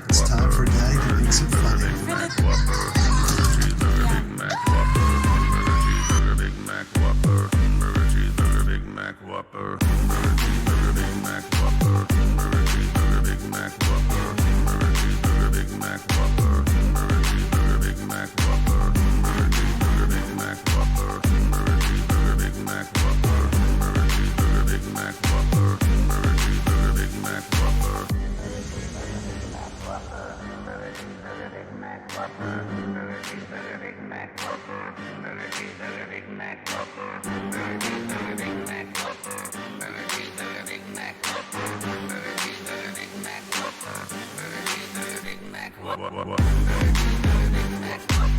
It's time for Daddy to make some funny.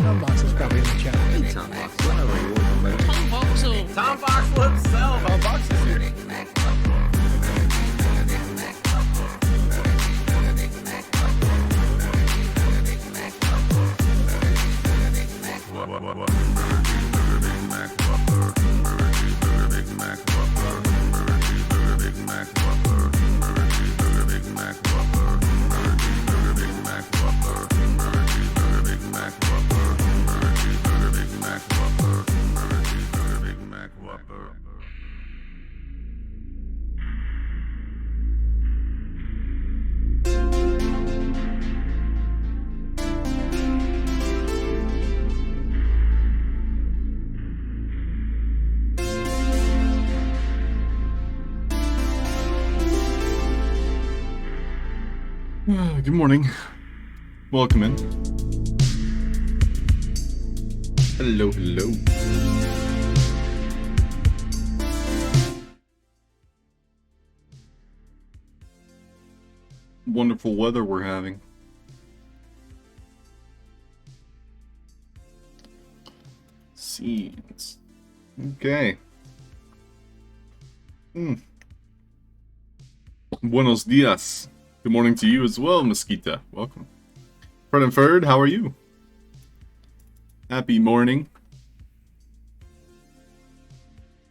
Sandbox is probably in the chat. Hey, Tom Voxel, how are you? Welcome back. Tom Voxel. Tom Voxel himself. Tom Vox is here. Good morning. Welcome in. Hello, hello. Wonderful weather we're having. Scenes. Okay. Buenos dias. Good morning to you as well, Mosquita. Welcome. Fred and Ferd, how are you? Happy morning.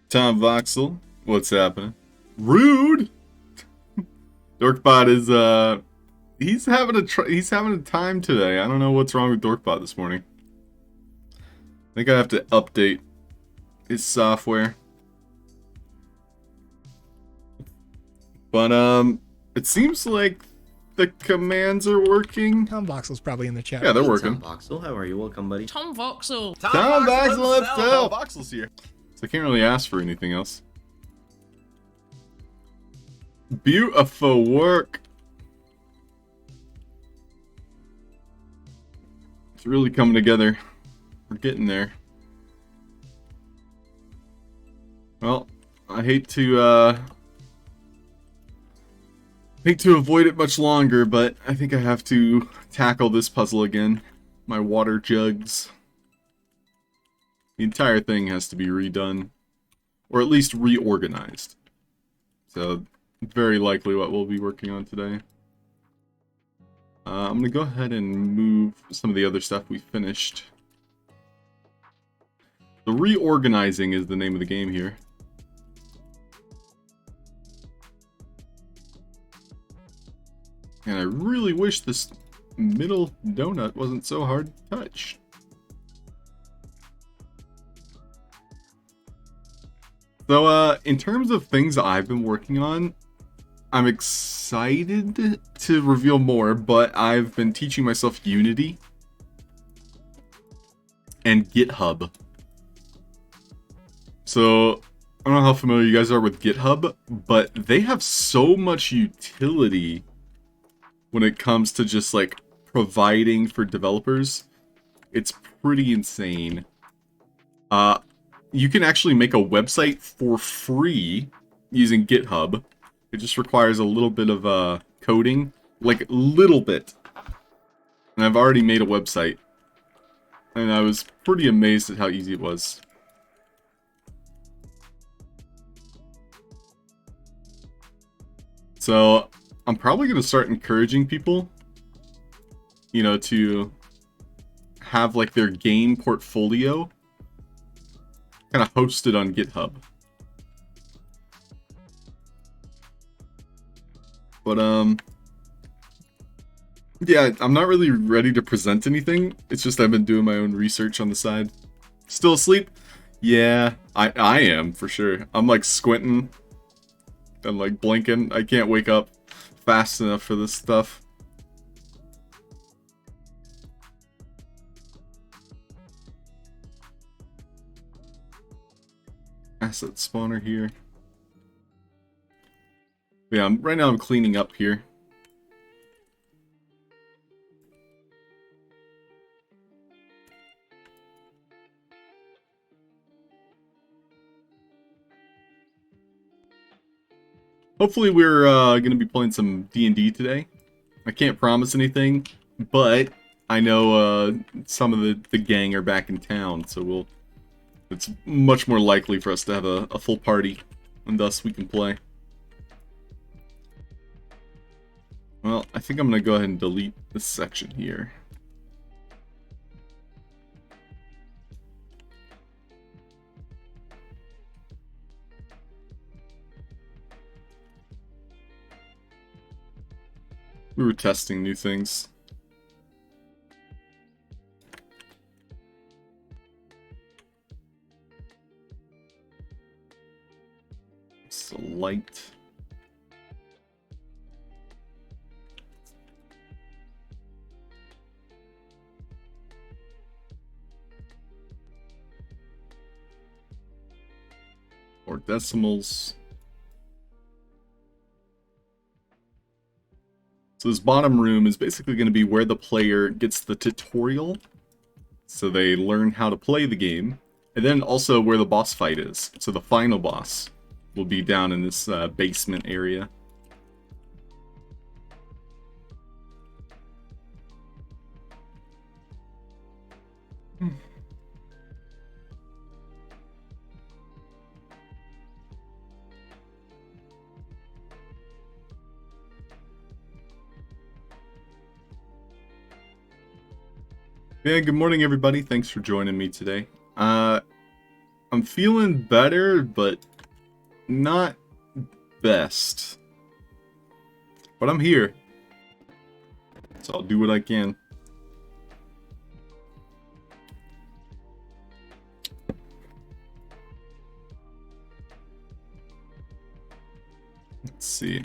Tom Voxel, what's happening? Rude! Dorkbot is, he's having a time today. I don't know what's wrong with Dorkbot this morning. I think I have to update his software. But, it seems like the commands are working. Tom Voxel's probably in the chat. Yeah, they're Hey, working. Tom Voxel, how are you? Welcome, buddy. Tom Voxel. Tom Voxel himself. himself! Voxel's here. So I can't really ask for anything else. Beautiful work. It's really coming together. We're getting there. Well, I hate to avoid it much longer, but I think I have to tackle this puzzle again. My water jugs. The entire thing has to be redone. Or at least reorganized. So, very likely what we'll be working on today. I'm going to go ahead and move some of the other stuff we finished. The reorganizing is the name of the game here. And I really wish this middle donut wasn't so hard to touch. So, in terms of things I've been working on, I'm excited to reveal more, but I've been teaching myself Unity. and GitHub. So, I don't know how familiar you guys are with GitHub, but they have so much utility when it comes to just like providing for developers. It's pretty insane. You can actually make a website for free using GitHub. It just requires a little bit of coding, like little bit. And I've already made a website. And I was pretty amazed at how easy it was. So, I'm probably going to start encouraging people, you know, to have like their game portfolio kind of hosted on GitHub. But, yeah, I'm not really ready to present anything. It's just I've been doing my own research on the side. Still asleep? Yeah, I am, for sure. I'm like squinting and like blinking. I can't wake up fast enough for this stuff. Asset spawner here. Yeah, right now I'm cleaning up here. Hopefully we're going to be playing some D&D today. I can't promise anything, but I know some of the gang are back in town, so it's much more likely for us to have a full party, and thus we can play. Well, I think I'm going to go ahead and delete this section here. We were testing new things. Light. Or decimals. So this bottom room is basically going to be where the player gets the tutorial. So they learn how to play the game. And then also where the boss fight is. So the final boss will be down in this basement area. Yeah, good morning everybody. Thanks for joining me today. I'm feeling better, but not best. But I'm here. So I'll do what I can. Let's see.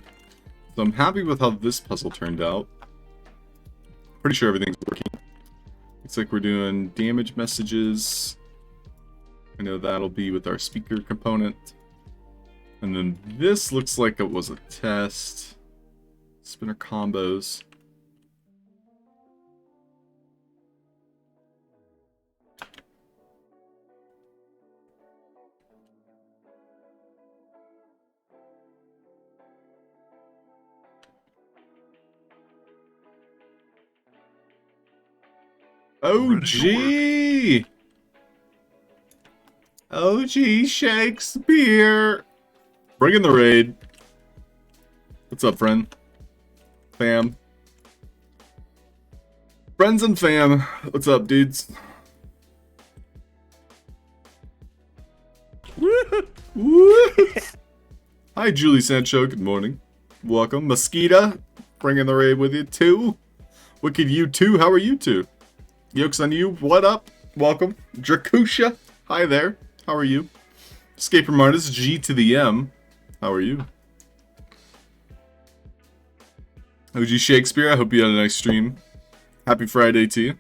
So I'm happy with how this puzzle turned out. Pretty sure everything's working. Looks like we're doing damage messages. I know that'll be with our speaker component. And then this looks like it was a test. Spinner combos. OG! OG Shakespeare! Bring in the raid. What's up, friend? Fam. Friends and fam. What's up, dudes? Hi, Julie Sancho. Good morning. Welcome. Mosquito. Bring in the raid with you, too. Wicked you, too. How are you, two? Yokes on you. What up? Welcome. Drakusha. Hi there. How are you? Escape from Artist. G to the M. How are you? OG Shakespeare. I hope you had a nice stream. Happy Friday to you.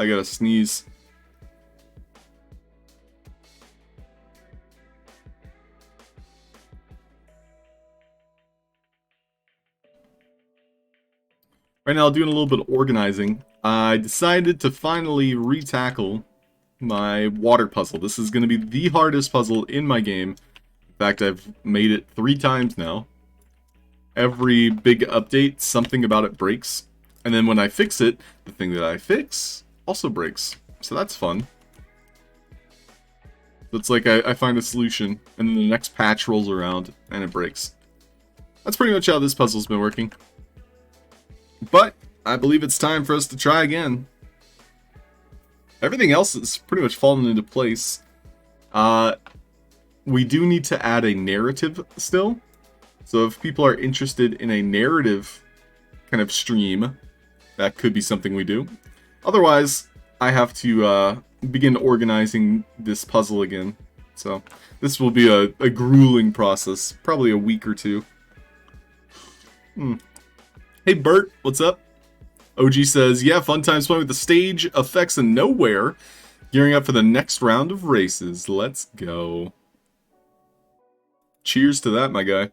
I gotta sneeze. Right now, doing a little bit of organizing. I decided to finally re-tackle my water puzzle. This is going to be the hardest puzzle in my game. In fact, I've made it 3 times now. Every big update, something about it breaks. And then when I fix it, the thing that I fix also breaks. So that's fun. It's like I find a solution, and then the next patch rolls around, and it breaks. That's pretty much how this puzzle's been working. But I believe it's time for us to try again. Everything else is pretty much fallen into place. We do need to add a narrative still. So if people are interested in a narrative kind of stream, that could be something we do. Otherwise, I have to begin organizing this puzzle again. So this will be a grueling process, probably a week or 2. Hey Bert, what's up? OG says, yeah, fun times playing with the stage effects and nowhere. Gearing up for the next round of races. Let's go. Cheers to that, my guy.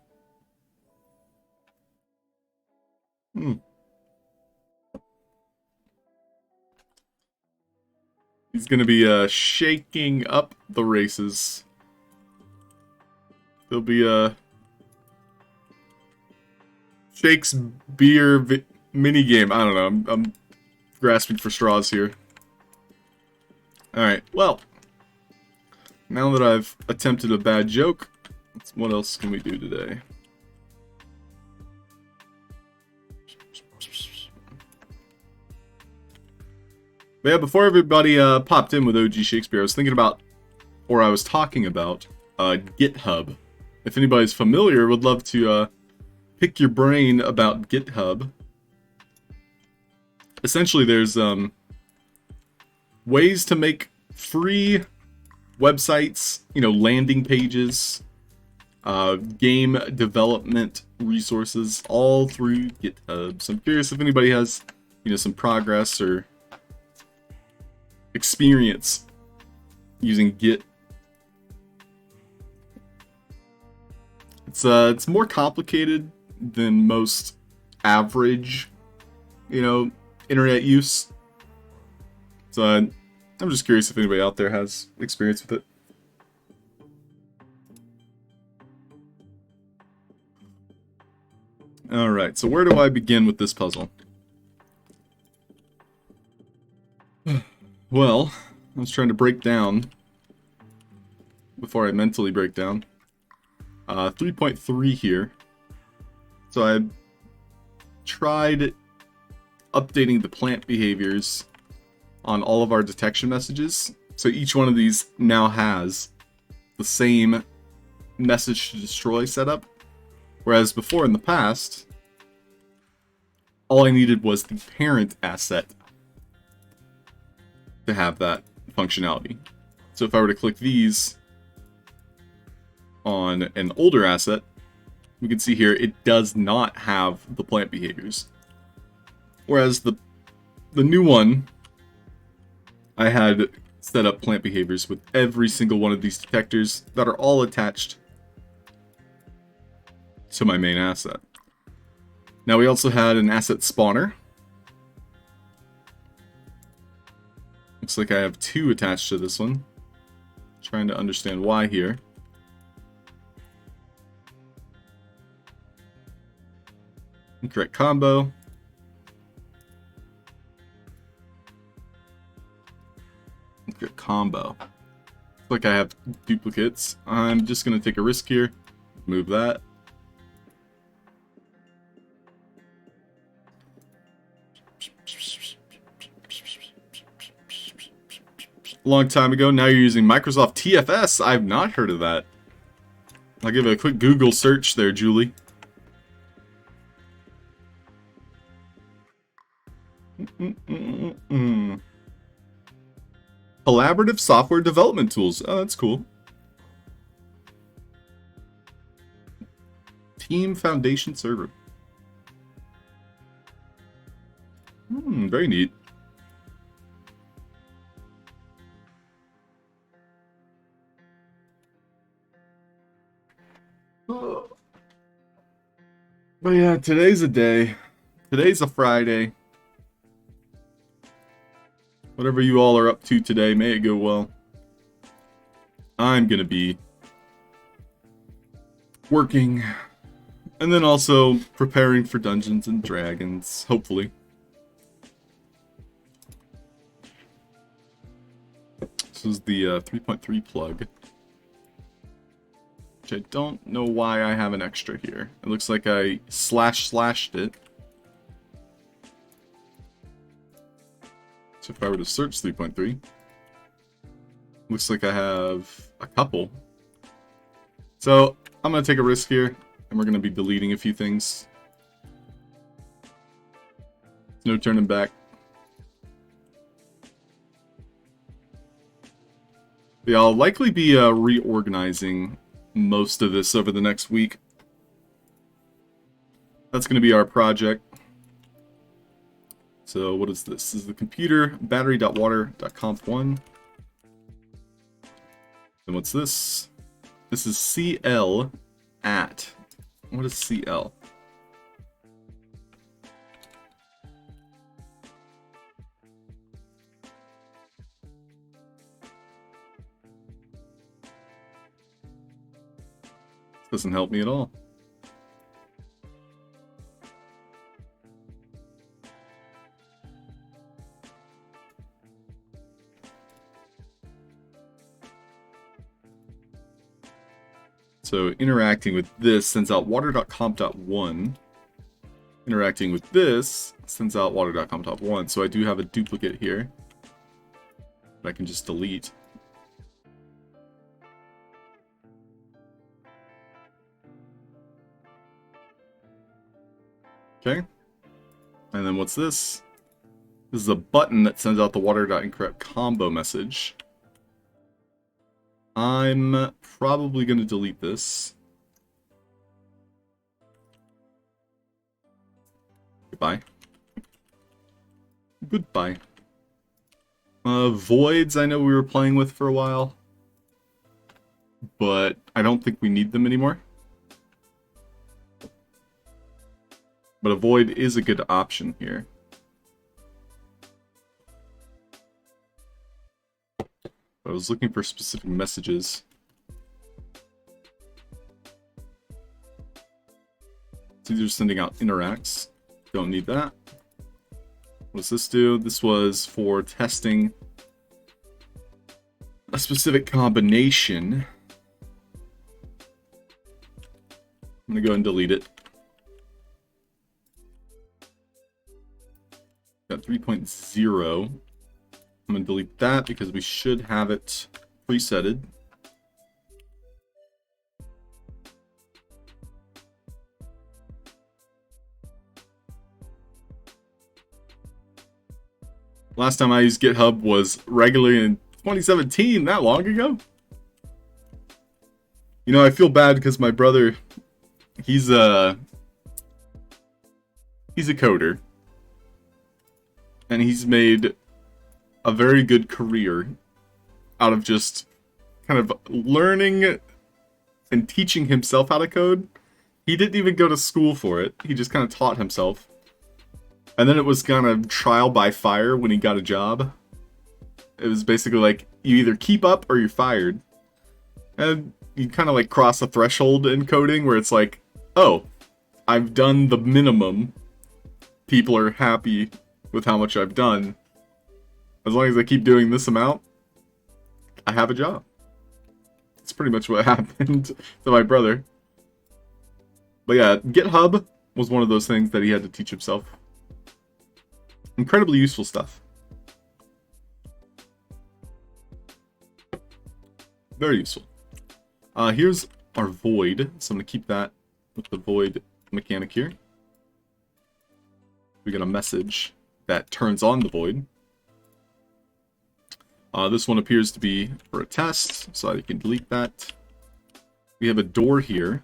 He's gonna be shaking up the races. There'll be Shakespeare mini game. I don't know. I'm grasping for straws here. Alright, well. Now that I've attempted a bad joke, what else can we do today? But yeah, before everybody popped in with OG Shakespeare, I was thinking about, or I was talking about, GitHub. If anybody's familiar, would love to pick your brain about GitHub. Essentially, there's ways to make free websites, you know, landing pages, game development resources, all through GitHub. So I'm curious if anybody has, you know, some progress or experience using Git. It's more complicated than most average, you know, internet use. So I'm just curious if anybody out there has experience with it. Alright, so where do I begin with this puzzle? Well, I was trying to break down before I mentally break down. 3.3 here. So I tried updating the plant behaviors on all of our detection messages. So each one of these now has the same message to destroy setup. Whereas before in the past, all I needed was the parent asset to have that functionality. So if I were to click these on an older asset, we can see here it does not have the plant behaviors. Whereas the new one, I had set up plant behaviors with every single one of these detectors that are all attached to my main asset. Now we also had an asset spawner. Looks like I have 2 attached to this one. Trying to understand why here. Incorrect combo. Incorrect combo. Looks like I have duplicates. I'm just going to take a risk here. Move that. A long time ago, now you're using Microsoft TFS. I've not heard of that. I'll give it a quick Google search there, Julie. Collaborative software development tools. Oh, that's cool. Team Foundation server. Very neat. But yeah, today's a day. Today's a Friday. Whatever you all are up to today, may it go well. I'm gonna be working, and then also preparing for Dungeons and Dragons, hopefully. This is the 3.3 plug, which I don't know why I have an extra here. It looks like I slashed it. So if I were to search 3.3, looks like I have a couple. So I'm going to take a risk here, and we're going to be deleting a few things. No turning back. Yeah, I'll likely be reorganizing most of this over the next week. That's going to be our project. So what is this? This is the computer battery.water.conf1. And what's this? This is CL at. What is CL? Doesn't help me at all. So interacting with this sends out water.comp.1. Interacting with this sends out water.comp.1. So I do have a duplicate here that I can just delete. Okay. And then what's this? This is a button that sends out the water.incorrect combo message. I'm probably going to delete this. Goodbye. Goodbye. Voids I know we were playing with for a while, but I don't think we need them anymore. But a void is a good option here. I was looking for specific messages. It's either sending out interacts. Don't need that. What does this do? This was for testing a specific combination. I'm going to go ahead and delete it. Got 3.0. I'm going to delete that because we should have it presetted. Last time I used GitHub was regularly in 2017, that long ago. You know, I feel bad because my brother, he's a coder. And he's made a very good career out of just kind of learning and teaching himself how to code. He didn't even go to school for it. He just kind of taught himself. And then it was kind of trial by fire when he got a job. It was basically like, you either keep up or you're fired. And you kind of like cross a threshold in coding where it's like, oh, I've done the minimum. People are happy with how much I've done. As long as I keep doing this amount, I have a job. That's pretty much what happened to my brother. But yeah, GitHub was one of those things that he had to teach himself. Incredibly useful stuff. Very useful. Here's our void, so I'm going to keep that with the void mechanic here. We get a message that turns on the void. This one appears to be for a test, so you can delete that. We have a door here.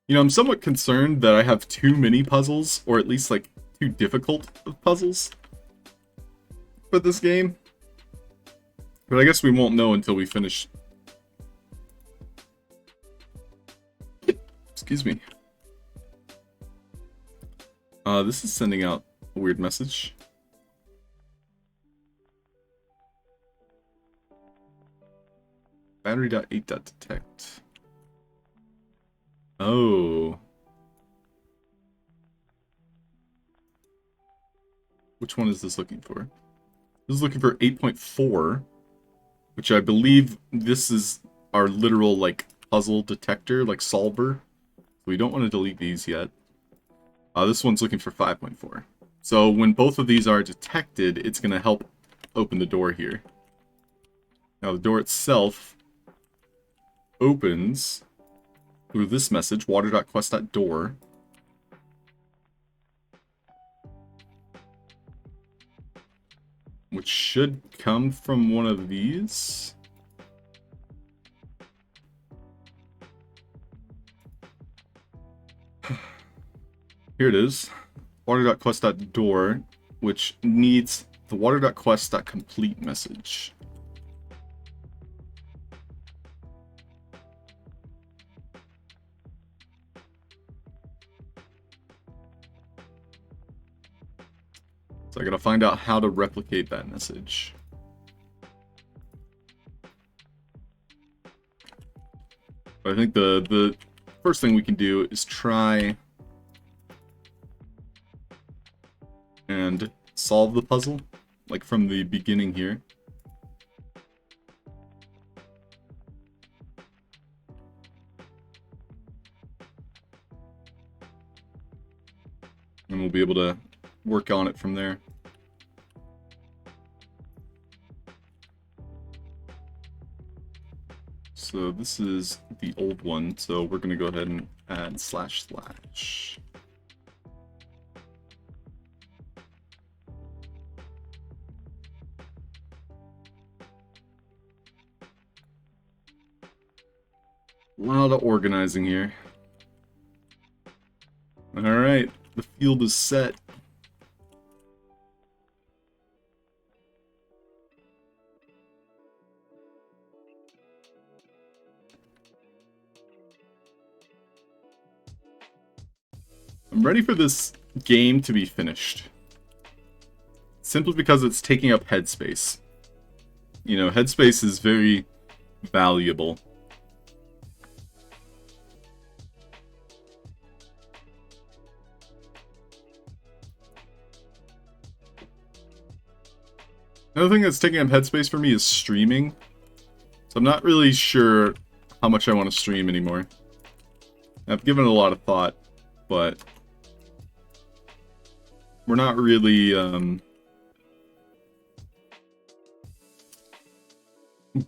You know, I'm somewhat concerned that I have too many puzzles, or at least like too difficult of puzzles for this game. But I guess we won't know until we finish. Excuse me. This is sending out a weird message. Battery.8.detect. Oh. Which one is this looking for? This is looking for 8.4, which I believe this is our literal, like, puzzle detector, like, solver. We don't want to delete these yet. This one's looking for 5.4. So when both of these are detected, it's going to help open the door here. Now the door itself opens through this message, water.quest.door. Which should come from one of these. Here it is. Water.quest.door, which needs the water.quest.complete message. So I gotta find out how to replicate that message. But I think the first thing we can do is try and solve the puzzle, like from the beginning here. And we'll be able to work on it from there. So this is the old one, so we're going to go ahead and add // A lot of organizing here. Alright, the field is set. I'm ready for this game to be finished. Simply because it's taking up headspace. You know, headspace is very valuable. Another thing that's taking up headspace for me is streaming. So I'm not really sure how much I want to stream anymore. I've given it a lot of thought, but we're not really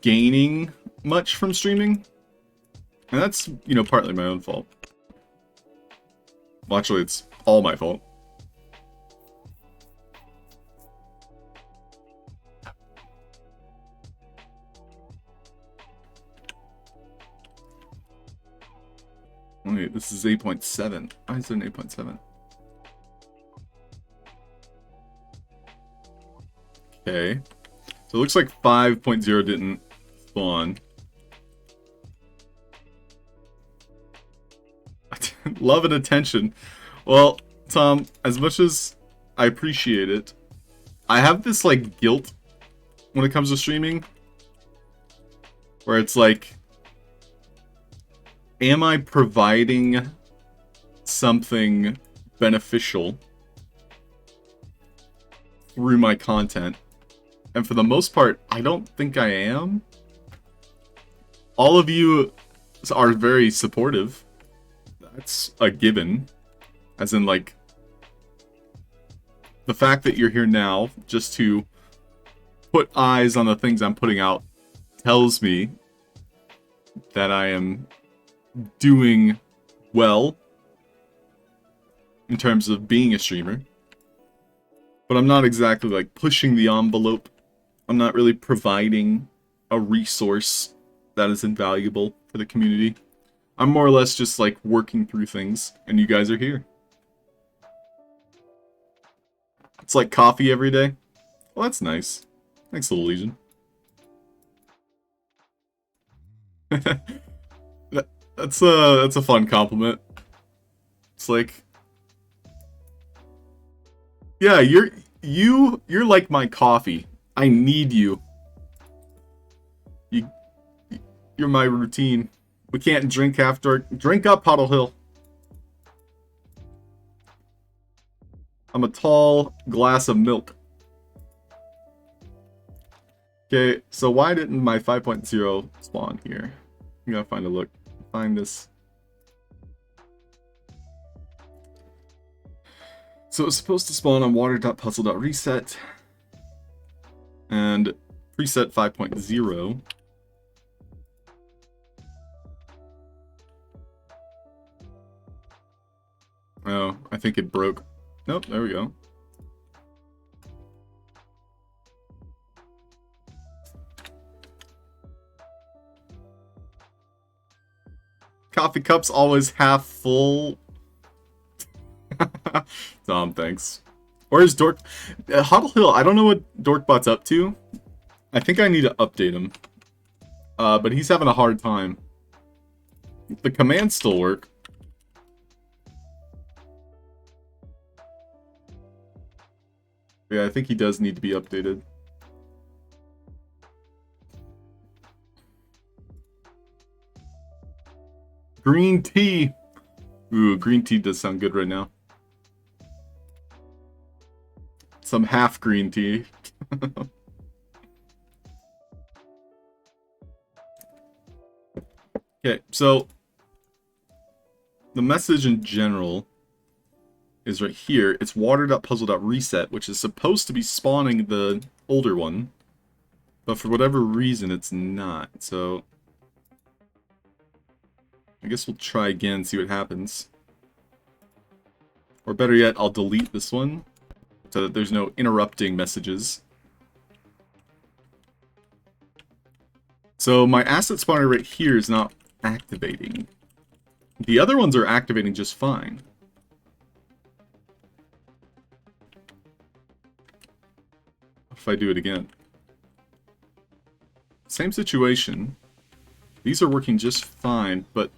gaining much from streaming. And that's, you know, partly my own fault. Well, actually, it's all my fault. Wait, this is 8.7. Why is it an 8.7? Okay. So it looks like 5.0 didn't spawn. Love and attention. Well, Tom, as much as I appreciate it, I have this, like, guilt when it comes to streaming. Where it's like, am I providing something beneficial through my content? And for the most part, I don't think I am. All of you are very supportive. That's a given. As in, like, the fact that you're here now just to put eyes on the things I'm putting out tells me that I am doing well in terms of being a streamer. But I'm not exactly, like, pushing the envelope. I'm not really providing a resource that is invaluable for the community. I'm more or less just, like, working through things, and you guys are here. It's like coffee every day. Well, that's nice. Thanks, Little Legion. That's a fun compliment. It's like, yeah, you're like my coffee. I need you. You're my routine. We can't drink after. Drink up, Puddle Hill. I'm a tall glass of milk. Okay, so why didn't my 5.0 spawn here? I'm gonna find this. So it's supposed to spawn on water.puzzle.reset and preset 5.0. Oh, I think it broke. Nope, there we go. Coffee cup's always half full. Tom, thanks. Or is Dork... Halfd0rk Hill, I don't know what Dorkbot's up to. I think I need to update him. But he's having a hard time. The commands still work. Yeah, I think he does need to be updated. Green tea! Ooh, green tea does sound good right now. Some half green tea. Okay, so the message in general is right here. It's water.puzzle.reset, which is supposed to be spawning the older one, but for whatever reason it's not. So I guess we'll try again, see what happens. Or better yet, I'll delete this one so that there's no interrupting messages. So my asset spawner right here is not activating. The other ones are activating just fine. If I do it again. Same situation. These are working just fine, but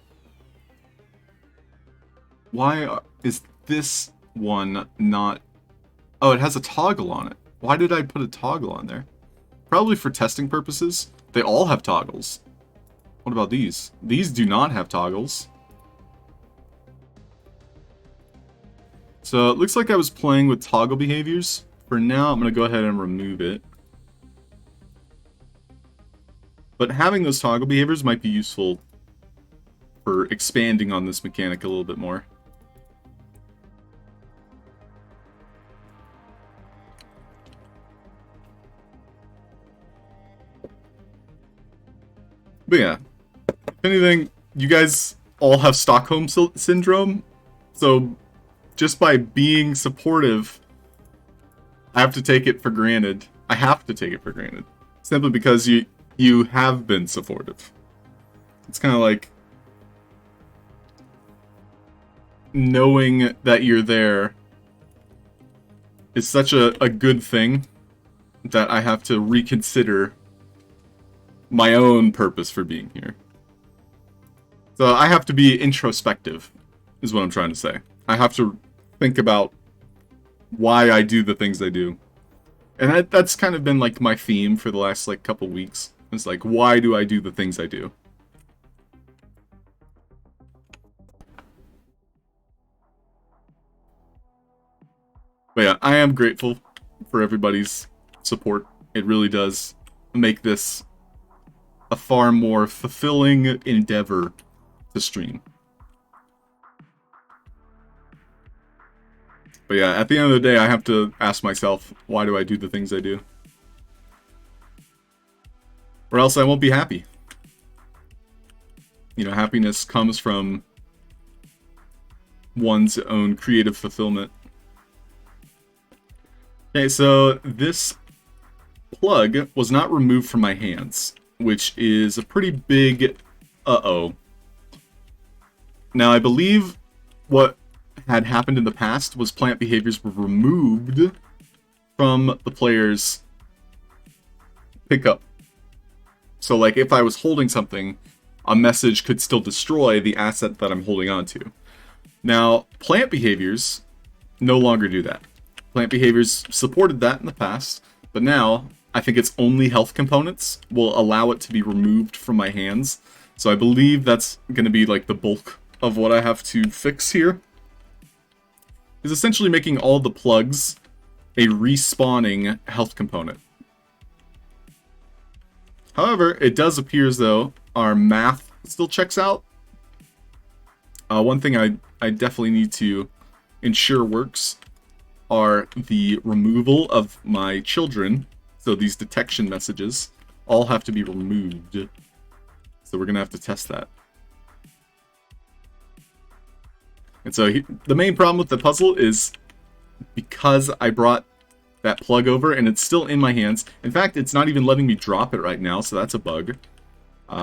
why is this one not... Oh, it has a toggle on it. Why did I put a toggle on there? Probably for testing purposes. They all have toggles. What about these? These do not have toggles. So it looks like I was playing with toggle behaviors. For now, I'm going to go ahead and remove it. But having those toggle behaviors might be useful for expanding on this mechanic a little bit more. But yeah, if anything, you guys all have Stockholm Syndrome, so just by being supportive, I have to take it for granted. I have to take it for granted. Simply because you have been supportive. It's kind of like knowing that you're there is such a good thing that I have to reconsider my own purpose for being here. So I have to be introspective, is what I'm trying to say. I have to think about why I do the things I do. And that's kind of been like my theme for the last like couple weeks. It's like, why do I do the things I do? But yeah, I am grateful for everybody's support. It really does make this a far more fulfilling endeavor to stream. But yeah, at the end of the day, I have to ask myself, why do I do the things I do? Or else I won't be happy. You know, happiness comes from one's own creative fulfillment. Okay, so this plug was not removed from my hands, which is a pretty big uh-oh. Now, I believe what had happened in the past was plant behaviors were removed from the player's pickup. So, like, if I was holding something, a message could still destroy the asset that I'm holding on to. Now, plant behaviors no longer do that. Plant behaviors supported that in the past, but now I think it's only health components will allow it to be removed from my hands. So I believe that's going to be like the bulk of what I have to fix here. Is essentially making all the plugs a respawning health component. However, it does appear as though our math still checks out. One thing I definitely need to ensure works are the removal of my children. So these detection messages all have to be removed. So we're going to have to test that. And so the main problem with the puzzle is because I brought that plug over and it's still in my hands. In fact, it's not even letting me drop it right now, so that's a bug.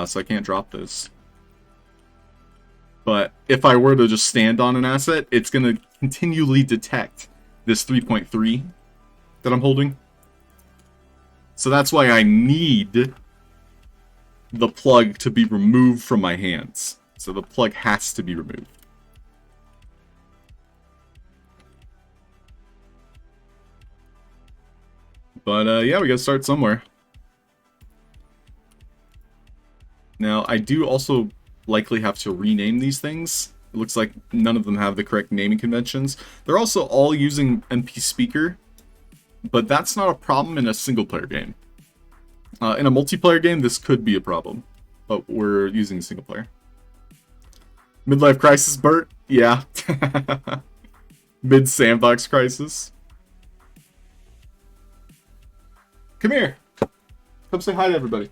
So I can't drop this. But if I were to just stand on an asset, it's going to continually detect this 3.3 that I'm holding. So that's why I need the plug to be removed from my hands. So the plug has to be removed. But yeah, we gotta start somewhere. Now, I do also likely have to rename these things. It looks like none of them have the correct naming conventions. They're also all using MP Speaker, but that's not a problem in a single-player game. In a multiplayer game, this could be a problem, but we're using single player. Midlife crisis, Bert? Yeah. Mid-sandbox crisis. Come here. Come say hi to everybody.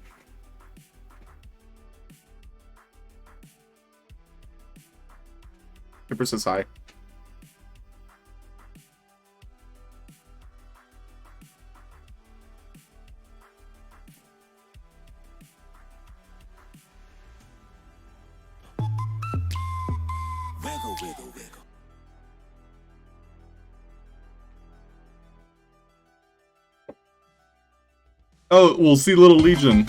Kipper says hi. Wiggle, wiggle, wiggle. Oh, we'll see Little Legion.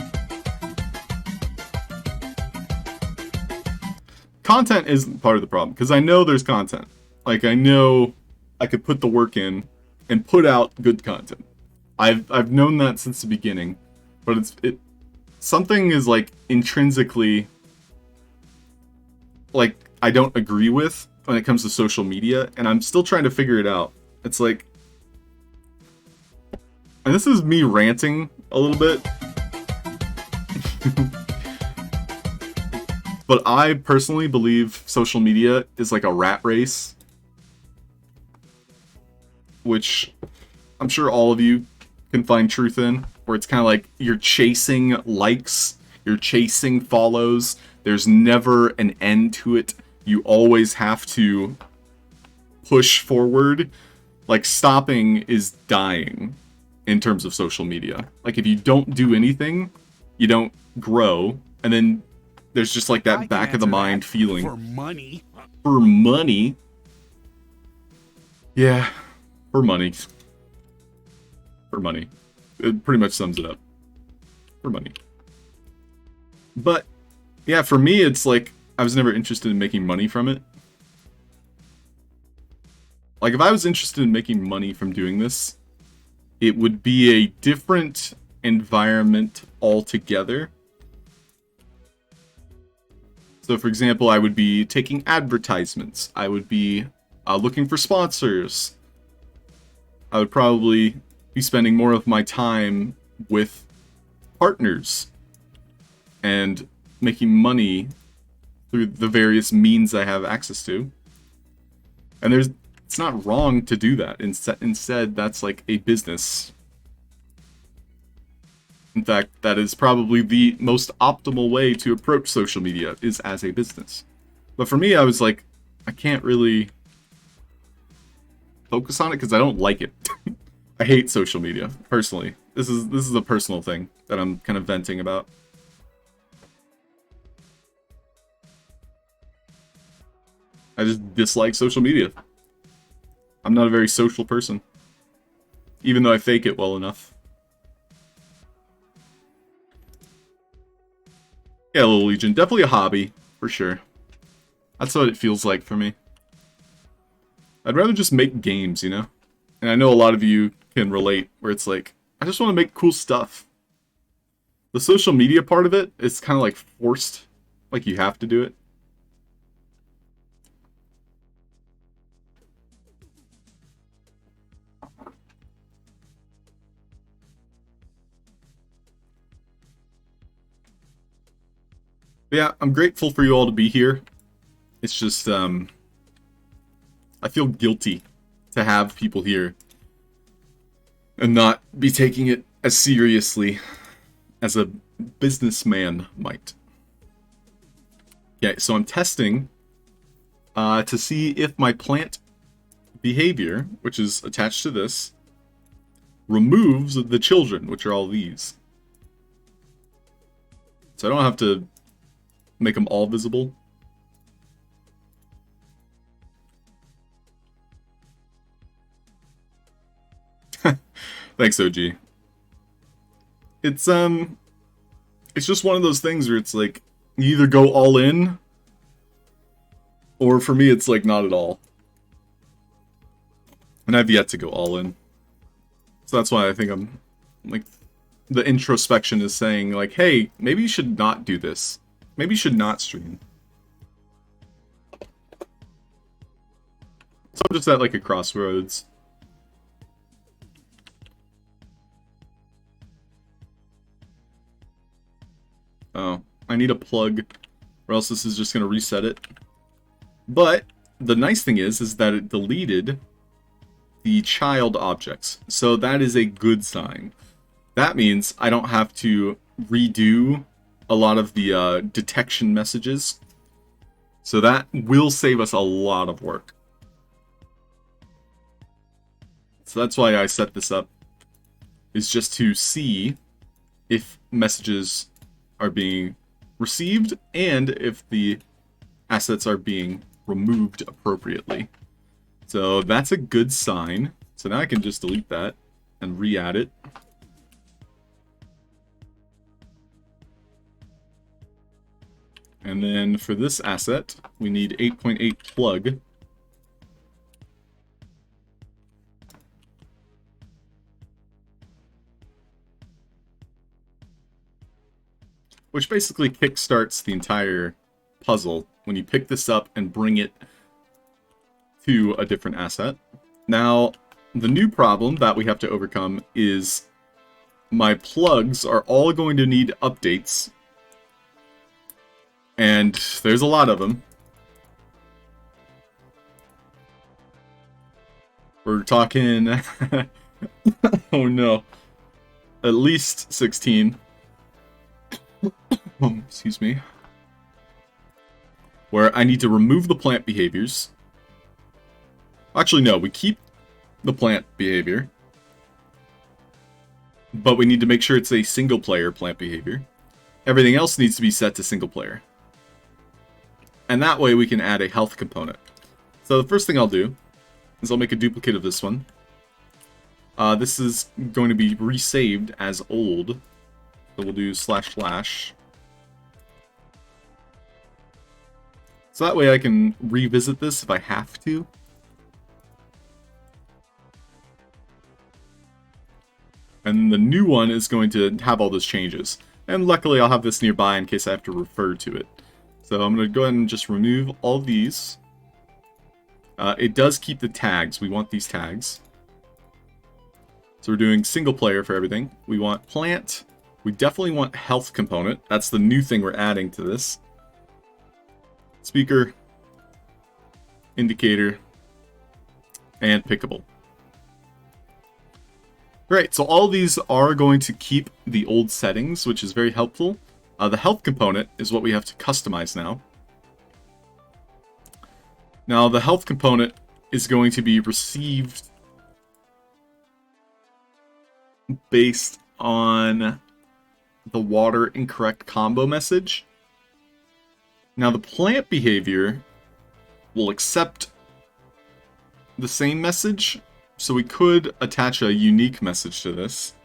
Content isn't part of the problem, because I know there's content. Like, I know I could put the work in and put out good content. I've known that since the beginning, but something is like intrinsically like I don't agree with when it comes to social media, and I'm still trying to figure it out. It's like, and this is me ranting a little bit. But I personally believe social media is like a rat race, which I'm sure all of you can find truth in, where it's kind of like you're chasing likes, you're chasing follows, there's never an end to it. You always have to push forward. Like, stopping is dying in terms of social media. Like, if you don't do anything, you don't grow, and then there's just like that back of the mind feeling. For money. For money? Yeah, for money. For money. It pretty much sums it up. For money. But, yeah, for me, it's like, I was never interested in making money from it. Like, if I was interested in making money from doing this, it would be a different environment altogether. So, for example, I would be taking advertisements. I would be looking for sponsors. I would probably be spending more of my time with partners and making money through the various means I have access to. And it's not wrong to do that. Instead, that's like a business. In fact, that is probably the most optimal way to approach social media, is as a business. But for me, I was like, I can't really focus on it because I don't like it. I hate social media, personally. This is a personal thing that I'm kind of venting about. I just dislike social media. I'm not a very social person, even though I fake it well enough. Yeah, Little Legion. Definitely a hobby, for sure. That's what it feels like for me. I'd rather just make games, you know? And I know a lot of you can relate, where it's like, I just want to make cool stuff. The social media part of it is kind of like forced. Like you have to do it. But yeah, I'm grateful for you all to be here. It's just, I feel guilty to have people here and not be taking it as seriously as a businessman might. Okay, so I'm testing to see if my plant behavior, which is attached to this, removes the children, which are all these. So I don't have to make them all visible. Thanks, OG. It's just one of those things where it's like, you either go all in, or for me it's like not at all. And I've yet to go all in. So that's why I think I'm, like, the introspection is saying, like, hey, maybe you should not do this. Maybe you should not stream. So I'm just at, like, a crossroads. Oh, I need a plug, or else this is just going to reset it. But the nice thing is that it deleted the child objects. So that is a good sign. That means I don't have to redo a lot of the detection messages. So that will save us a lot of work. So that's why I set this up, is just to see if messages are being received and if the assets are being removed appropriately. So that's a good sign. So now I can just delete that and re-add it. And then for this asset, we need 8.8 plug. Which basically kickstarts the entire puzzle when you pick this up and bring it to a different asset. Now, the new problem that we have to overcome is my plugs are all going to need updates. And there's a lot of them. We're talking... oh no. At least 16. Excuse me. Where I need to remove the plant behaviors. Actually, no, we keep the plant behavior. But we need to make sure it's a single player plant behavior. Everything else needs to be set to single player. And that way we can add a health component. So the first thing I'll do is I'll make a duplicate of this one. This is going to be resaved as old. So we'll do // So that way I can revisit this if I have to. And the new one is going to have all those changes. And luckily I'll have this nearby in case I have to refer to it. So I'm going to go ahead and just remove all these. It does keep the tags. We want these tags. So we're doing single player for everything. We want plant. We definitely want health component. That's the new thing we're adding to this. Speaker, indicator, and pickable. Great, so all these are going to keep the old settings, which is very helpful. The health component is what we have to customize now. Now, the health component is going to be received based on the water incorrect combo message. Now, the plant behavior will accept the same message, so we could attach a unique message to this.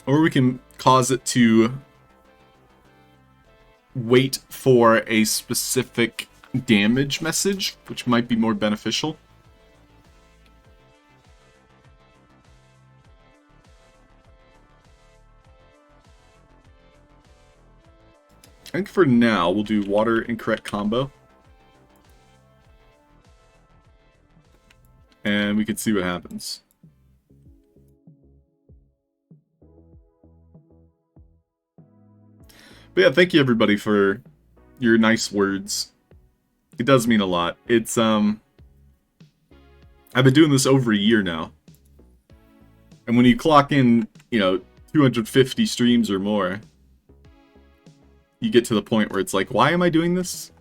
Or we can cause it to wait for a specific damage message, which might be more beneficial. I think for now, we'll do water incorrect combo. And we can see what happens. But yeah, thank you everybody for your nice words. It does mean a lot. It's, I've been doing this over a year now. And when you clock in, you know, 250 streams or more, you get to the point where it's like, why am I doing this?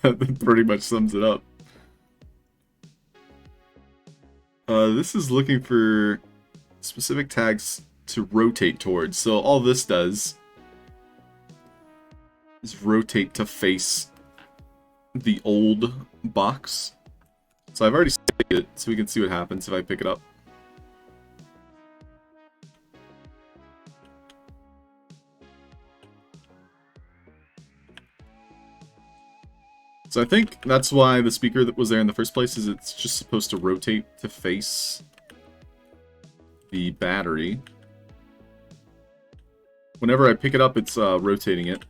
That pretty much sums it up. This is looking for specific tags to rotate towards. So all this does is rotate to face the old box. So I've already saved it, so we can see what happens if I pick it up. So I think that's why the speaker that was there in the first place is it's just supposed to rotate to face the battery. Whenever I pick it up, it's rotating it.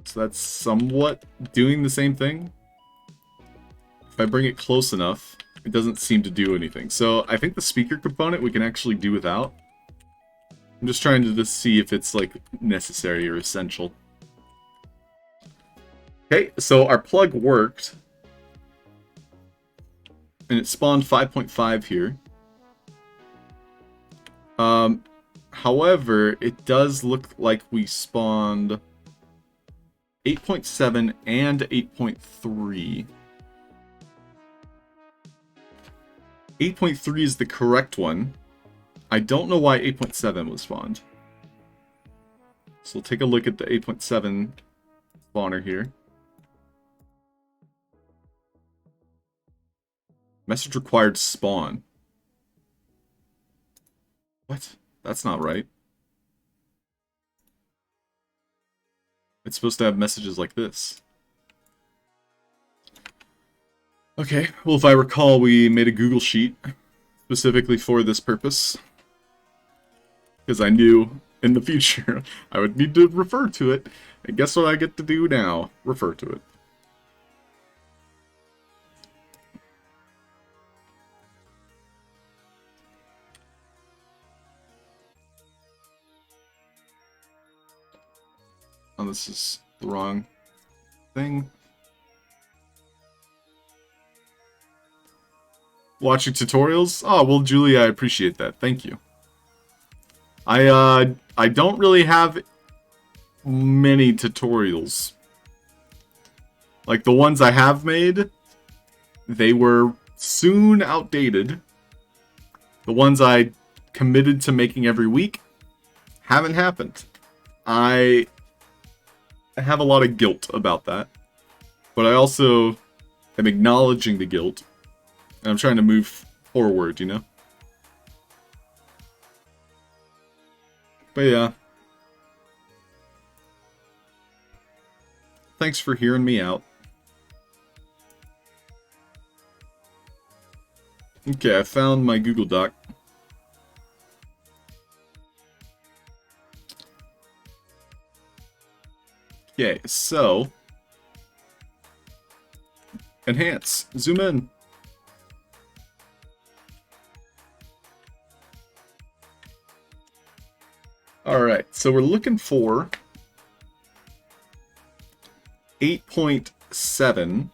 So that's somewhat doing the same thing. If I bring it close enough, it doesn't seem to do anything. So I think the speaker component we can actually do without. I'm just trying to just see if it's like necessary or essential. Okay, so our plug worked. And it spawned 5.5 here. However, it does look like we spawned 8.7 and 8.3. 8.3 is the correct one. I don't know why 8.7 was spawned. So we'll take a look at the 8.7 spawner here. Message required spawn. What? That's not right. It's supposed to have messages like this. Okay, well if I recall, we made a Google Sheet specifically for this purpose. Because I knew in the future I would need to refer to it. And guess what I get to do now? Refer to it. Oh, this is the wrong thing. Watching tutorials? Oh, well, Julie, I appreciate that. Thank you. I don't really have many tutorials. Like, the ones I have made, they were soon outdated. The ones I committed to making every week haven't happened. I have a lot of guilt about that. But I also am acknowledging the guilt. And I'm trying to move forward, you know? But yeah. Thanks for hearing me out. Okay, I found my Google Doc. Okay, so... enhance. Zoom in. Alright, so we're looking for 8.7.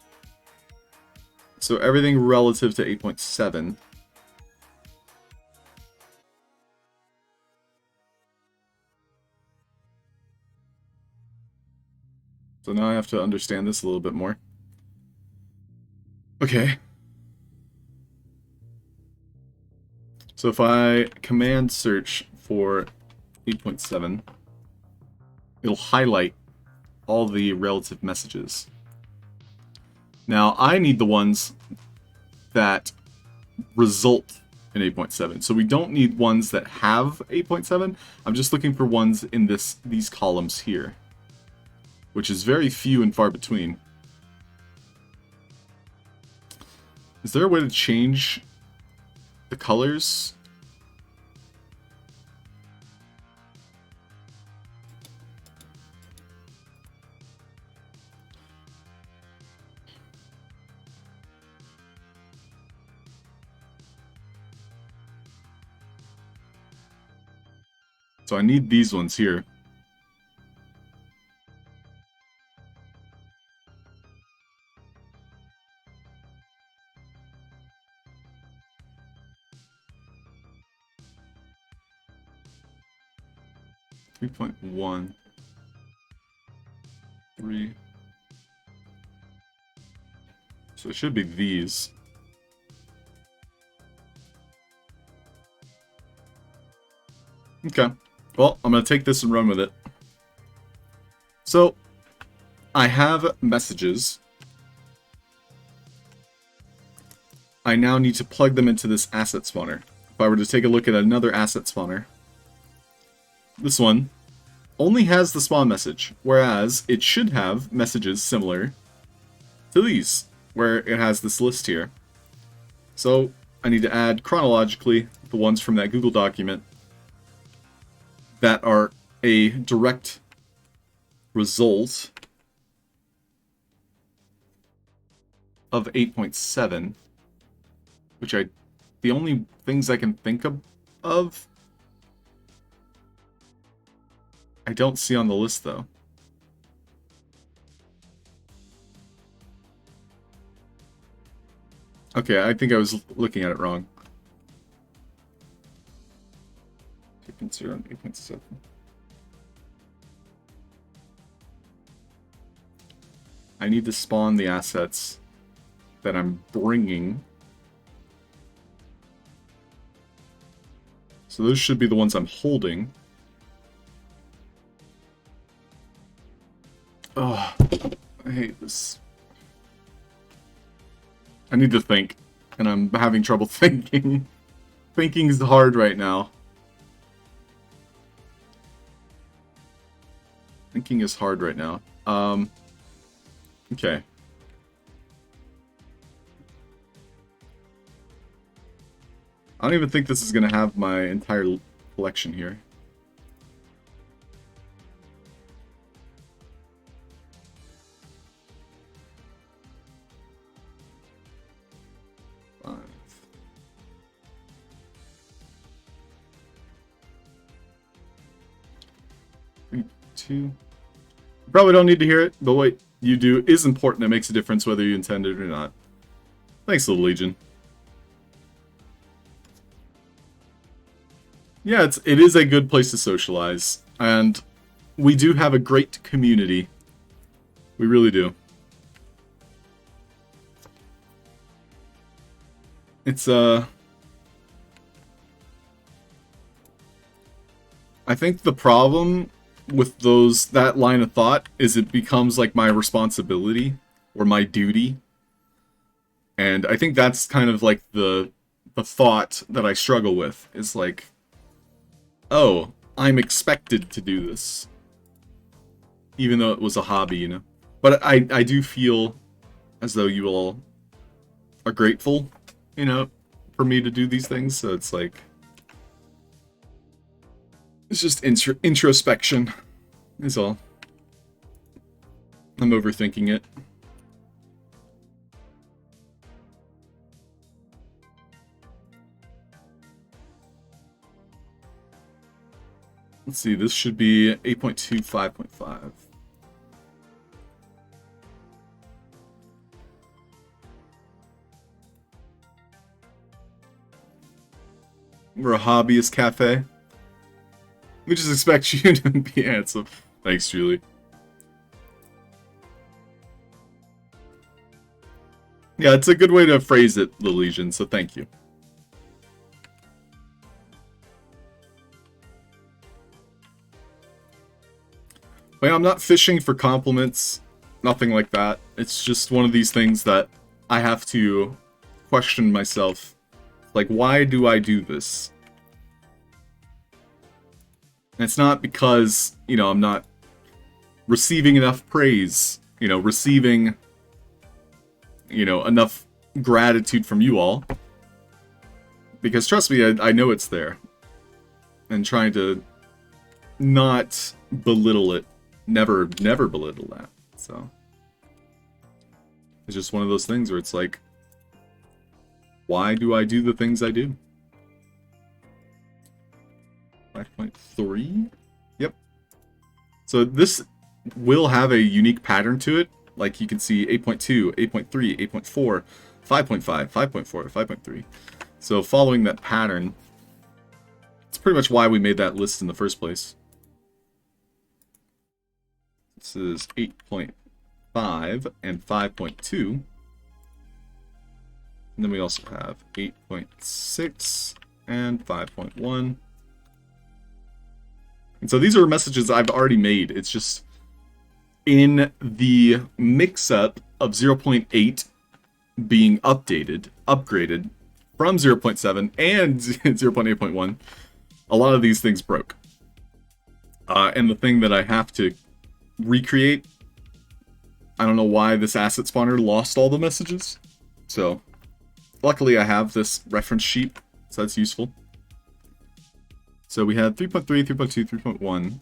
So everything relative to 8.7. So now I have to understand this a little bit more. Okay. So if I command search for 8.7, it'll highlight all the relative messages. Now, I need the ones that result in 8.7. So we don't need ones that have 8.7. I'm just looking for ones in these columns here, which is very few and far between. Is there a way to change the colors? So I need these ones here. Three point one. 3. So it should be these. Okay. Well, I'm going to take this and run with it. So, I have messages. I now need to plug them into this asset spawner. If I were to take a look at another asset spawner, this one only has the spawn message, whereas it should have messages similar to these, where it has this list here. So, I need to add chronologically the ones from that Google document that are a direct result of 8.7, which the only things I can think of I don't see on the list, though. Okay, I think I was looking at it wrong. 8.0 and 8.7. I need to spawn the assets that I'm bringing. So those should be the ones I'm holding. Oh, I hate this. I need to think, and I'm having trouble thinking. Thinking is hard right now. Thinking is hard right now. Okay. I don't even think this is going to have my entire collection here. You probably don't need to hear it, but what you do is important. It makes a difference whether you intend it or not. Thanks, Little Legion. Yeah, it is a good place to socialize, and we do have a great community. We really do. It's I think the problem with that line of thought is it becomes like my responsibility or my duty. And I think that's kind of like the thought that I struggle with, is like, oh, I'm expected to do this. Even though it was a hobby, you know. But I do feel as though you all are grateful, you know, for me to do these things, so it's like, it's just introspection, is all. I'm overthinking it. Let's see, this should be 8.2, 5.5. We're a hobbyist cafe. We just expect you to be handsome. Thanks, Julie. Yeah, it's a good way to phrase it, the Legion, so thank you. Well, I'm not fishing for compliments, nothing like that. It's just one of these things that I have to question myself Like, why do I do this? And it's not because, you know, I'm not receiving enough praise, you know, receiving, you know, enough gratitude from you all. Because trust me, I know it's there. And trying to not belittle it. Never belittle that. So it's just one of those things where it's like, why do I do the things I do? 5.3? Yep. So this will have a unique pattern to it. Like you can see 8.2, 8.3, 8.4, 5.5, 5.4, 5.3. So following that pattern, it's pretty much why we made that list in the first place. This is 8.5 and 5.2. And then we also have 8.6 and 5.1. And so these are messages I've already made. It's just in the mix-up of 0.8 being upgraded from 0.7 and 0.8.1, a lot of these things broke. And the thing that I have to recreate, I don't know why this asset spawner lost all the messages. So luckily I have this reference sheet, so that's useful. So we had 3.3, 3.2, 3.1,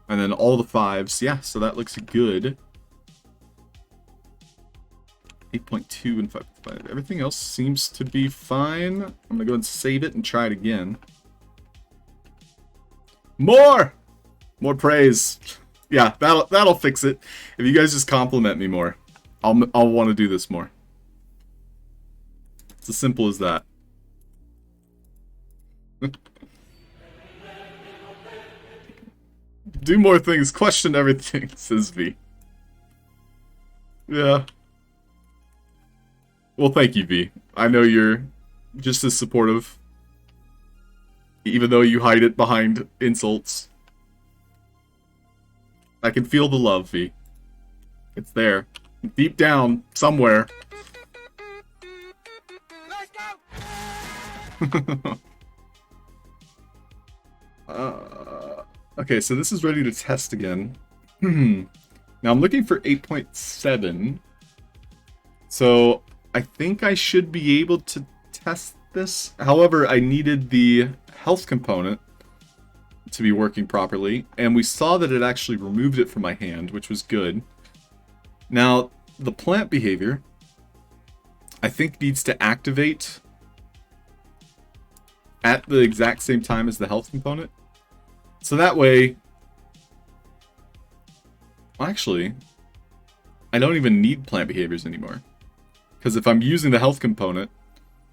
and then all the 5s. Yeah, so that looks good. 8.2 and 5.5. Everything else seems to be fine. I'm gonna go and save it and try it again. More praise. Yeah, that'll fix it. If you guys just compliment me more, I'll want to do this more. It's as simple as that. Do more things, question everything, says V. Yeah. Well, thank you, V. I know you're just as supportive, even though you hide it behind insults. I can feel the love, V. It's there. Deep down, somewhere. Okay, so this is ready to test again. Now I'm looking for 8.7. So I think I should be able to test this. However, I needed the health component to be working properly, and we saw that it actually removed it from my hand, which was good. Now, the plant behavior, I think, needs to activate at the exact same time as the health component. So that way, actually, I don't even need plant behaviors anymore. Because if I'm using the health component,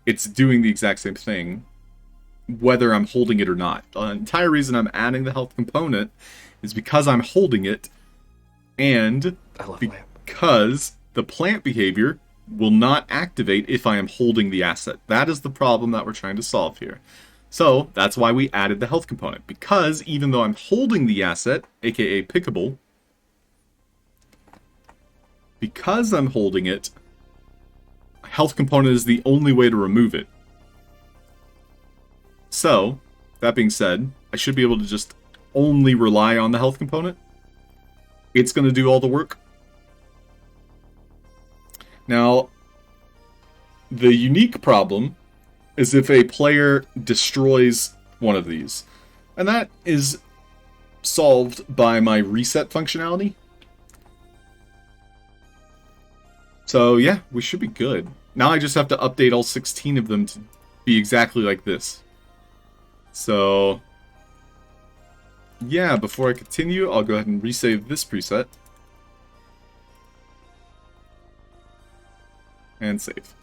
it's doing the exact same thing, whether I'm holding it or not. The entire reason I'm adding the health component is because I'm holding it, and because the plant behavior will not activate if I am holding the asset. That is the problem that we're trying to solve here. So that's why we added the health component, because even though I'm holding the asset, aka pickable, because I'm holding it, health component is the only way to remove it. So, that being said, I should be able to just only rely on the health component. It's going to do all the work. Now, the unique problem is if a player destroys one of these. And that is solved by my reset functionality. So yeah, we should be good. Now I just have to update all 16 of them to be exactly like this. So yeah, before I continue, I'll go ahead and resave this preset. And save.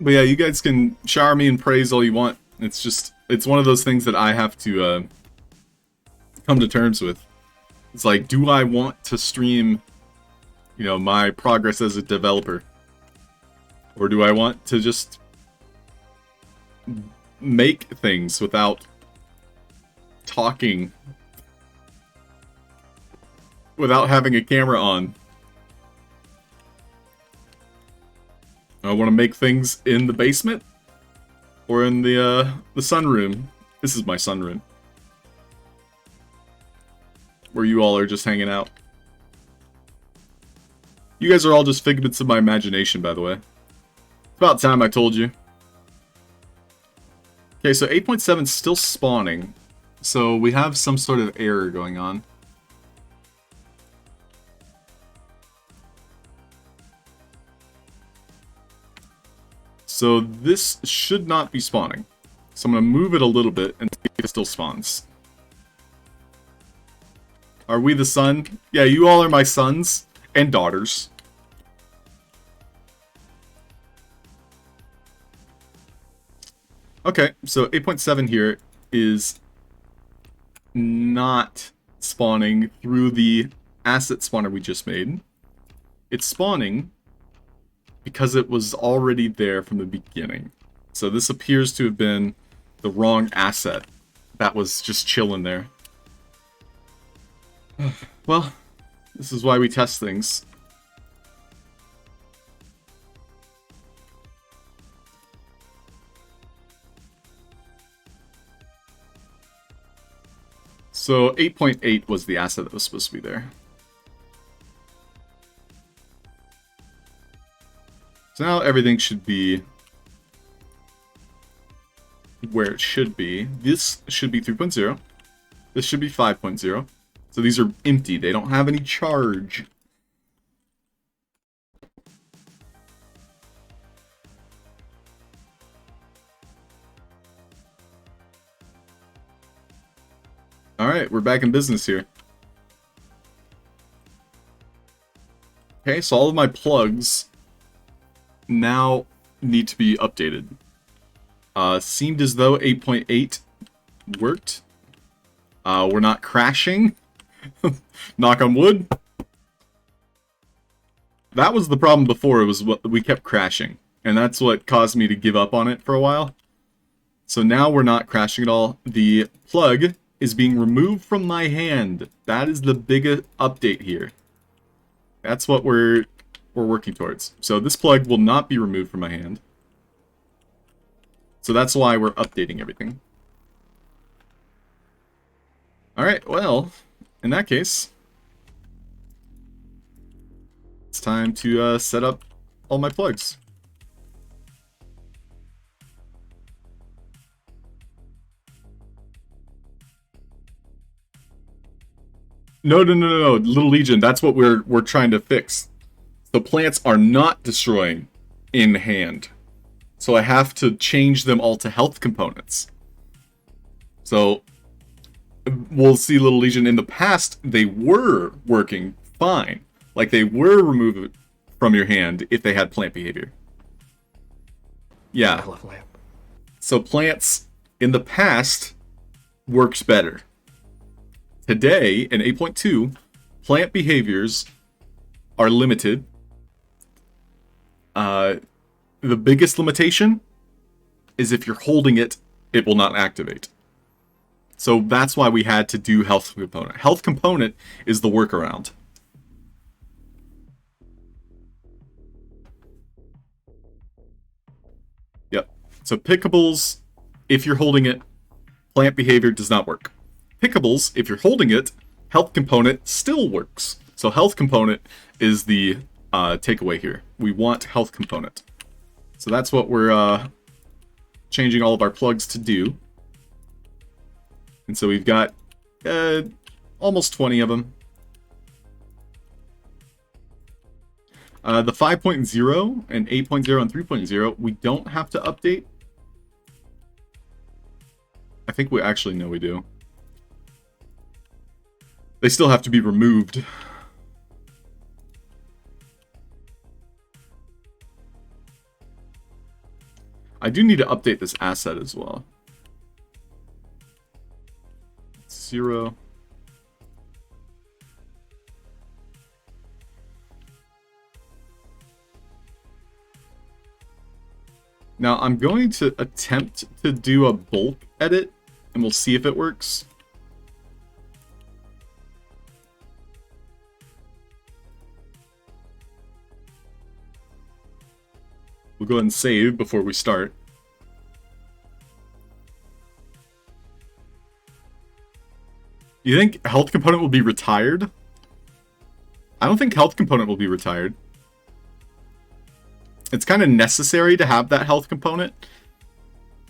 But yeah, you guys can shower me in praise all you want. It's just, it's one of those things that I have to come to terms with. It's like, do I want to stream, you know, my progress as a developer? Or do I want to just make things without talking without having a camera on. I want to make things in the basement or in the sunroom. This is my sunroom, where you all are just hanging out. You guys are all just figments of my imagination, by the way. It's about time I told you. Okay, so 8.7 is still spawning. So we have some sort of error going on. So this should not be spawning. So I'm going to move it a little bit and see if it still spawns. Are we the sun? Yeah, you all are my sons and daughters. Okay, so 8.7 here is not spawning through the asset spawner we just made. It's spawning because it was already there from the beginning. So this appears to have been the wrong asset that was just chilling there. Well, this is why we test things. So 8.8 was the asset that was supposed to be there. So now everything should be where it should be. This should be 3.0. This should be 5.0. So these are empty. They don't have any charge. Alright, we're back in business here. Okay, so all of my plugs now need to be updated. Seemed as though 8.8 worked. We're not crashing. Knock on wood. That was the problem before, it was what we kept crashing. And that's what caused me to give up on it for a while. So now we're not crashing at all. The plug is being removed from my hand. That is the biggest update here. That's what we're working towards. So this plug will not be removed from my hand. So that's why we're updating everything. Alright, well, in that case, it's time to set up all my plugs. No, Little Legion, that's what we're trying to fix. The plants are not destroying in hand. So I have to change them all to health components. So we'll see, Little Legion, in the past they were working fine. Like they were removed from your hand if they had plant behavior. Yeah. So plants in the past works better. Today, in 8.2, plant behaviors are limited. The biggest limitation is if you're holding it, it will not activate. So that's why we had to do health component. Health component is the workaround. Yep. So pickables, if you're holding it, plant behavior does not work. Pickables, if you're holding it, health component still works. So health component is the takeaway here. We want health component. So that's what we're changing all of our plugs to do. And so we've got almost 20 of them. The 5.0 and 8.0 and 3.0, we don't have to update. I think we actually know we do. They still have to be removed. I do need to update this asset as well. 0. Now I'm going to attempt to do a bulk edit, and we'll see if it works. We'll go ahead and save before we start. You think health component will be retired? I don't think health component will be retired. It's kind of necessary to have that health component.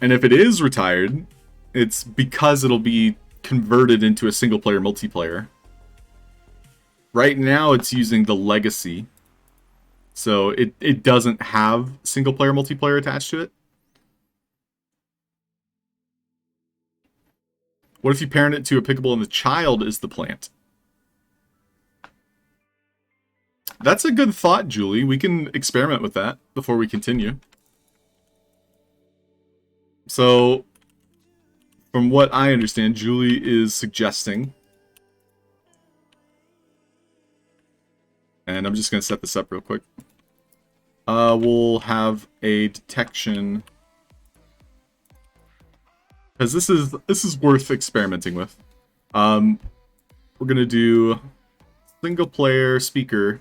And if it is retired, it's because it'll be converted into a single-player multiplayer. Right now, it's using the legacy. So it doesn't have single-player multiplayer attached to it. What if you parent it to a pickable and the child is the plant? That's a good thought, Julie. We can experiment with that before we continue. So, from what I understand, Julie is suggesting, and I'm just going to set this up real quick. We'll have a detection, because this is worth experimenting with. We're going to do single player speaker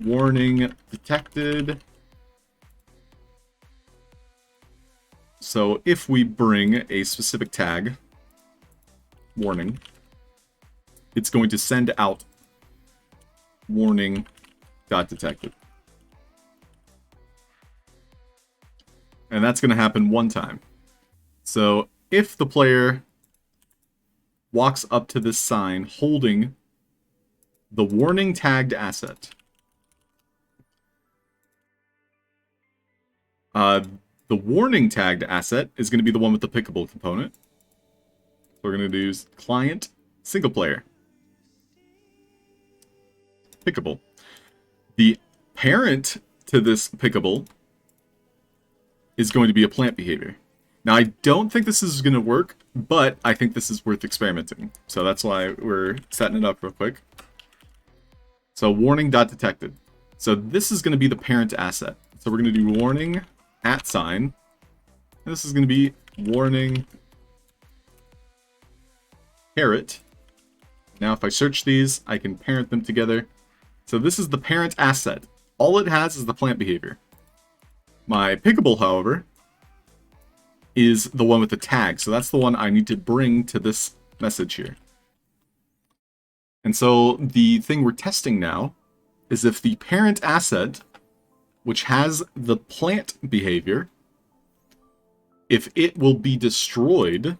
warning detected. So if we bring a specific tag, warning, it's going to send out warning.detected. And that's going to happen one time. So if the player walks up to this sign holding the warning tagged asset, the warning tagged asset is going to be the one with the pickable component. So we're going to do client single player pickable. The parent to this pickable is going to be a plant behavior. Now, I don't think this is going to work, but I think this is worth experimenting. So that's why we're setting it up real quick. So warning.detected. So this is going to be the parent asset. So we're going to do warning @. And this is going to be warning parent. Now, if I search these, I can parent them together. So this is the parent asset. All it has is the plant behavior. My pickable, however, is the one with the tag. So that's the one I need to bring to this message here. And so the thing we're testing now is if the parent asset, which has the plant behavior, if it will be destroyed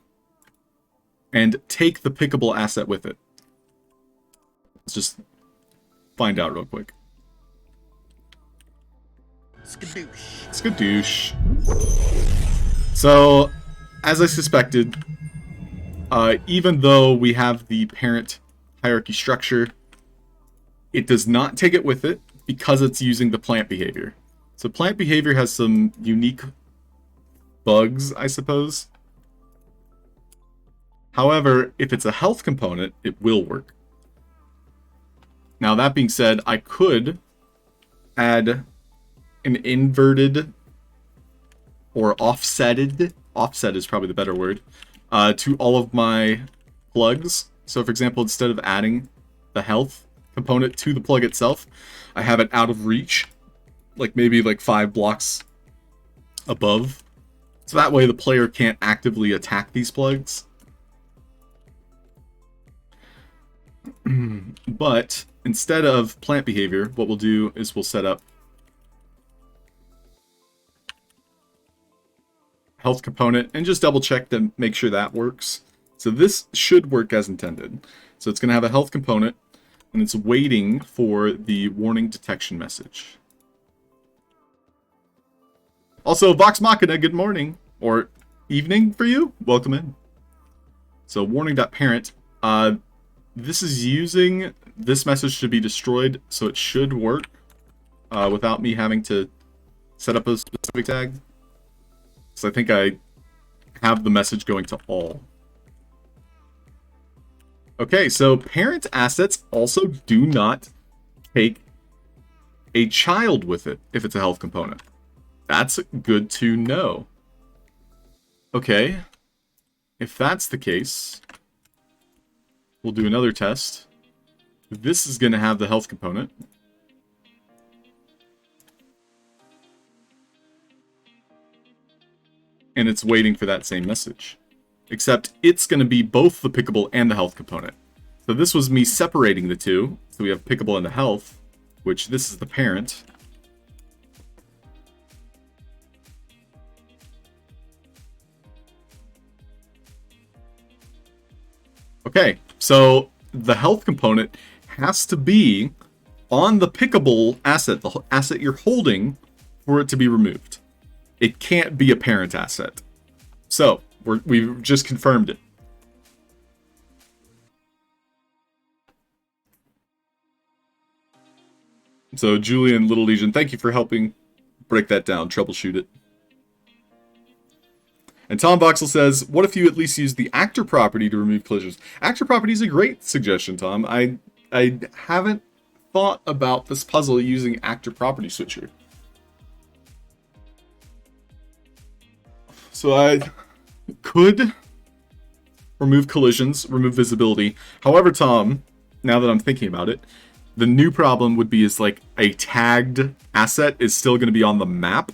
and take the pickable asset with it. Let's just find out real quick. Skadoosh. Skadoosh. So, as I suspected, even though we have the parent hierarchy structure, it does not take it with it because it's using the plant behavior. So plant behavior has some unique bugs, I suppose. However, if it's a health component, it will work. Now, that being said, I could add an inverted or offsetted, offset is probably the better word, to all of my plugs. So for example, instead of adding the health component to the plug itself, I have it out of reach, like maybe like 5 blocks above. So that way the player can't actively attack these plugs. But instead of plant behavior, what we'll do is we'll set up health component and just double check to make sure that works. So this should work as intended. So it's going to have a health component and it's waiting for the warning detection message. Also, Vox Machina, good morning or evening for you. Welcome in. So warning.parent, this is using this message to be destroyed, so it should work without me having to set up a specific tag. So I think I have the message going to all. Okay, so parent assets also do not take a child with it if it's a health component. That's good to know. Okay, if that's the case, we'll do another test. This is going to have the health component. and it's waiting for that same message. Except it's going to be both the pickable and the health component. So this was me separating the two. So we have pickable and the health, which this is the parent. Okay, so the health component has to be on the pickable asset, the asset you're holding, for it to be removed. It can't be a parent asset. So, we've just confirmed it. So, Julian, Little Legion, thank you for helping break that down, troubleshoot it. And Tom Voxel says, what if you at least use the actor property to remove collisions? Actor property is a great suggestion, Tom. I haven't thought about this puzzle using actor property switcher. So I could remove collisions, remove visibility. However, Tom, now that I'm thinking about it, the new problem would be is like a tagged asset is still going to be on the map,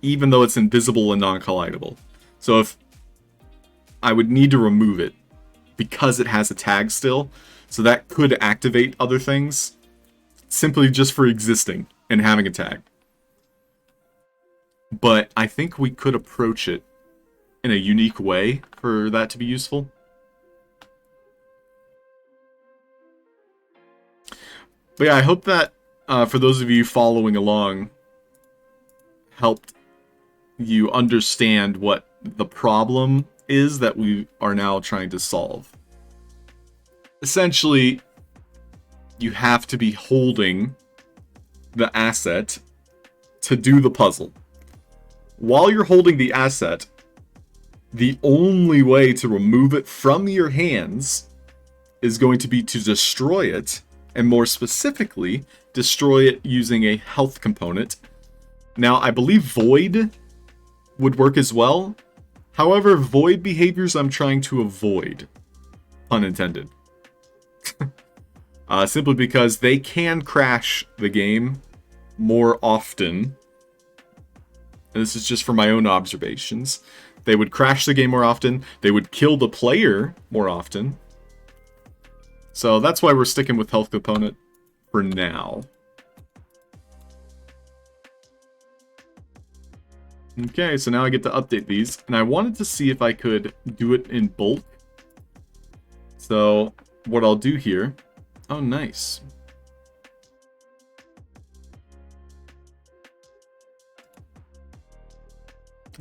even though it's invisible and non-collidable. So if I would need to remove it because it has a tag still, so that could activate other things simply just for existing and having a tag. But I think we could approach it in a unique way for that to be useful. But yeah, I hope that for those of you following along helped you understand what the problem is that we are now trying to solve. Essentially, you have to be holding the asset to do the puzzle. While you're holding the asset, the only way to remove it from your hands is going to be to destroy it, and more specifically, destroy it using a health component. Now, I believe Void would work as well. However, Void behaviors I'm trying to avoid. Pun intended. Simply because they can crash the game more often. And this is just from my own observations. They would crash the game more often. They would kill the player more often. So that's why we're sticking with health component for now. Okay, so now I get to update these. And I wanted to see if I could do it in bulk. So what I'll do here... Oh, nice.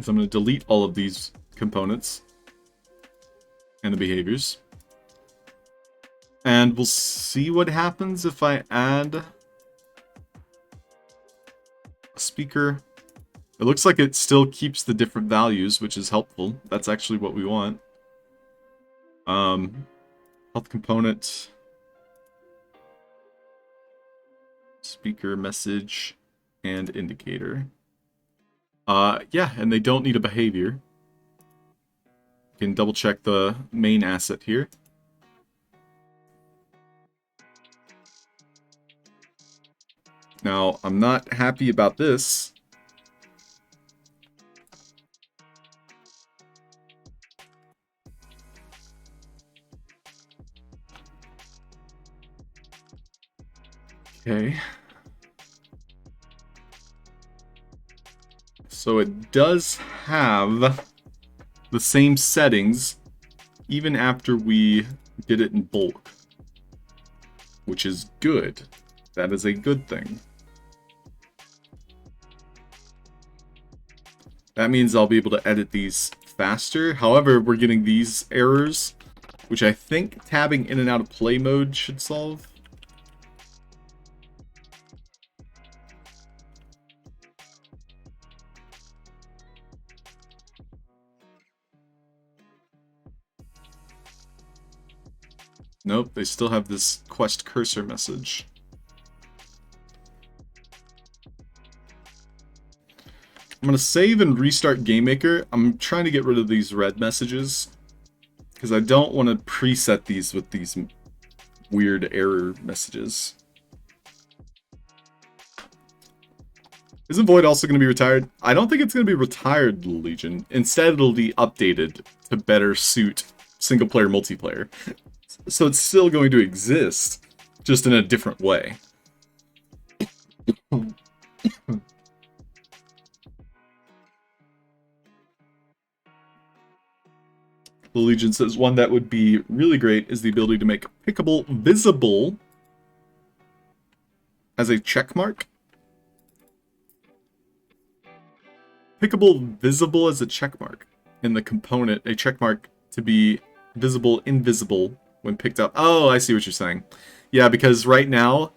So I'm going to delete all of these components and the behaviors. And we'll see what happens if I add a speaker. It looks like it still keeps the different values, which is helpful. That's actually what we want. Health component. Speaker, message, and indicator. Yeah, and they don't need a behavior. You can double check the main asset here. Now, I'm not happy about this. Okay. So it does have the same settings even after we did it in bulk, which is good. That is a good thing. That means I'll be able to edit these faster. However, we're getting these errors, which I think tabbing in and out of play mode should solve. Nope, they still have this quest cursor message. I'm going to save and restart GameMaker. I'm trying to get rid of these red messages because I don't want to preset these with these weird error messages. Isn't Void also going to be retired? I don't think it's going to be retired, Legion. Instead, it'll be updated to better suit single-player multiplayer. So it's still going to exist, just in a different way. The Legion says one that would be really great is the ability to make pickable visible as a checkmark. Pickable visible as a checkmark in the component, a checkmark to be visible invisible when picked up. Oh, I see what you're saying. Yeah, because right now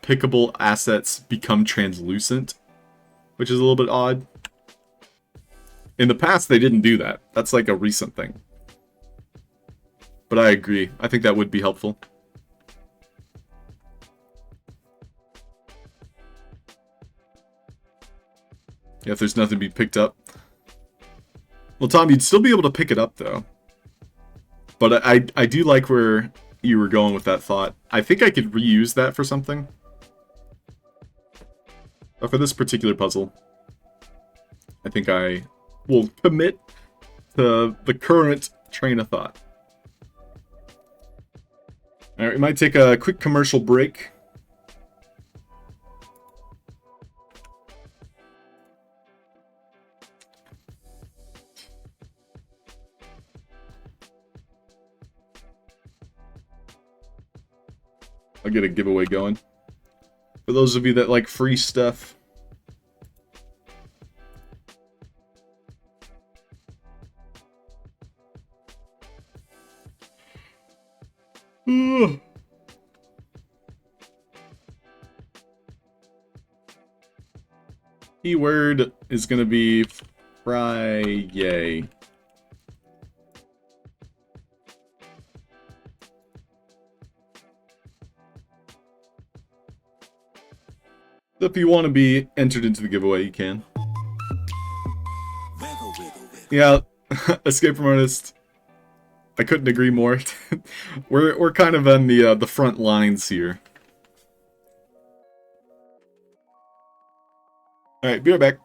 pickable assets become translucent, which is a little bit odd. In the past they didn't do that. That's like a recent thing. But I agree. I think that would be helpful. Yeah, if there's nothing to be picked up. Well, Tom, you'd still be able to pick it up, though. But I do like where you were going with that thought. I think I could reuse that for something. But for this particular puzzle, I think I will commit to the current train of thought. Alright, we might take a quick commercial break. I'll get a giveaway going. For those of you that like free stuff. Keyword is going to be Friday. If you want to be entered into the giveaway, you can. Yeah, Escape from Artist. I couldn't agree more. We're kind of on the front lines here. All right, be right back.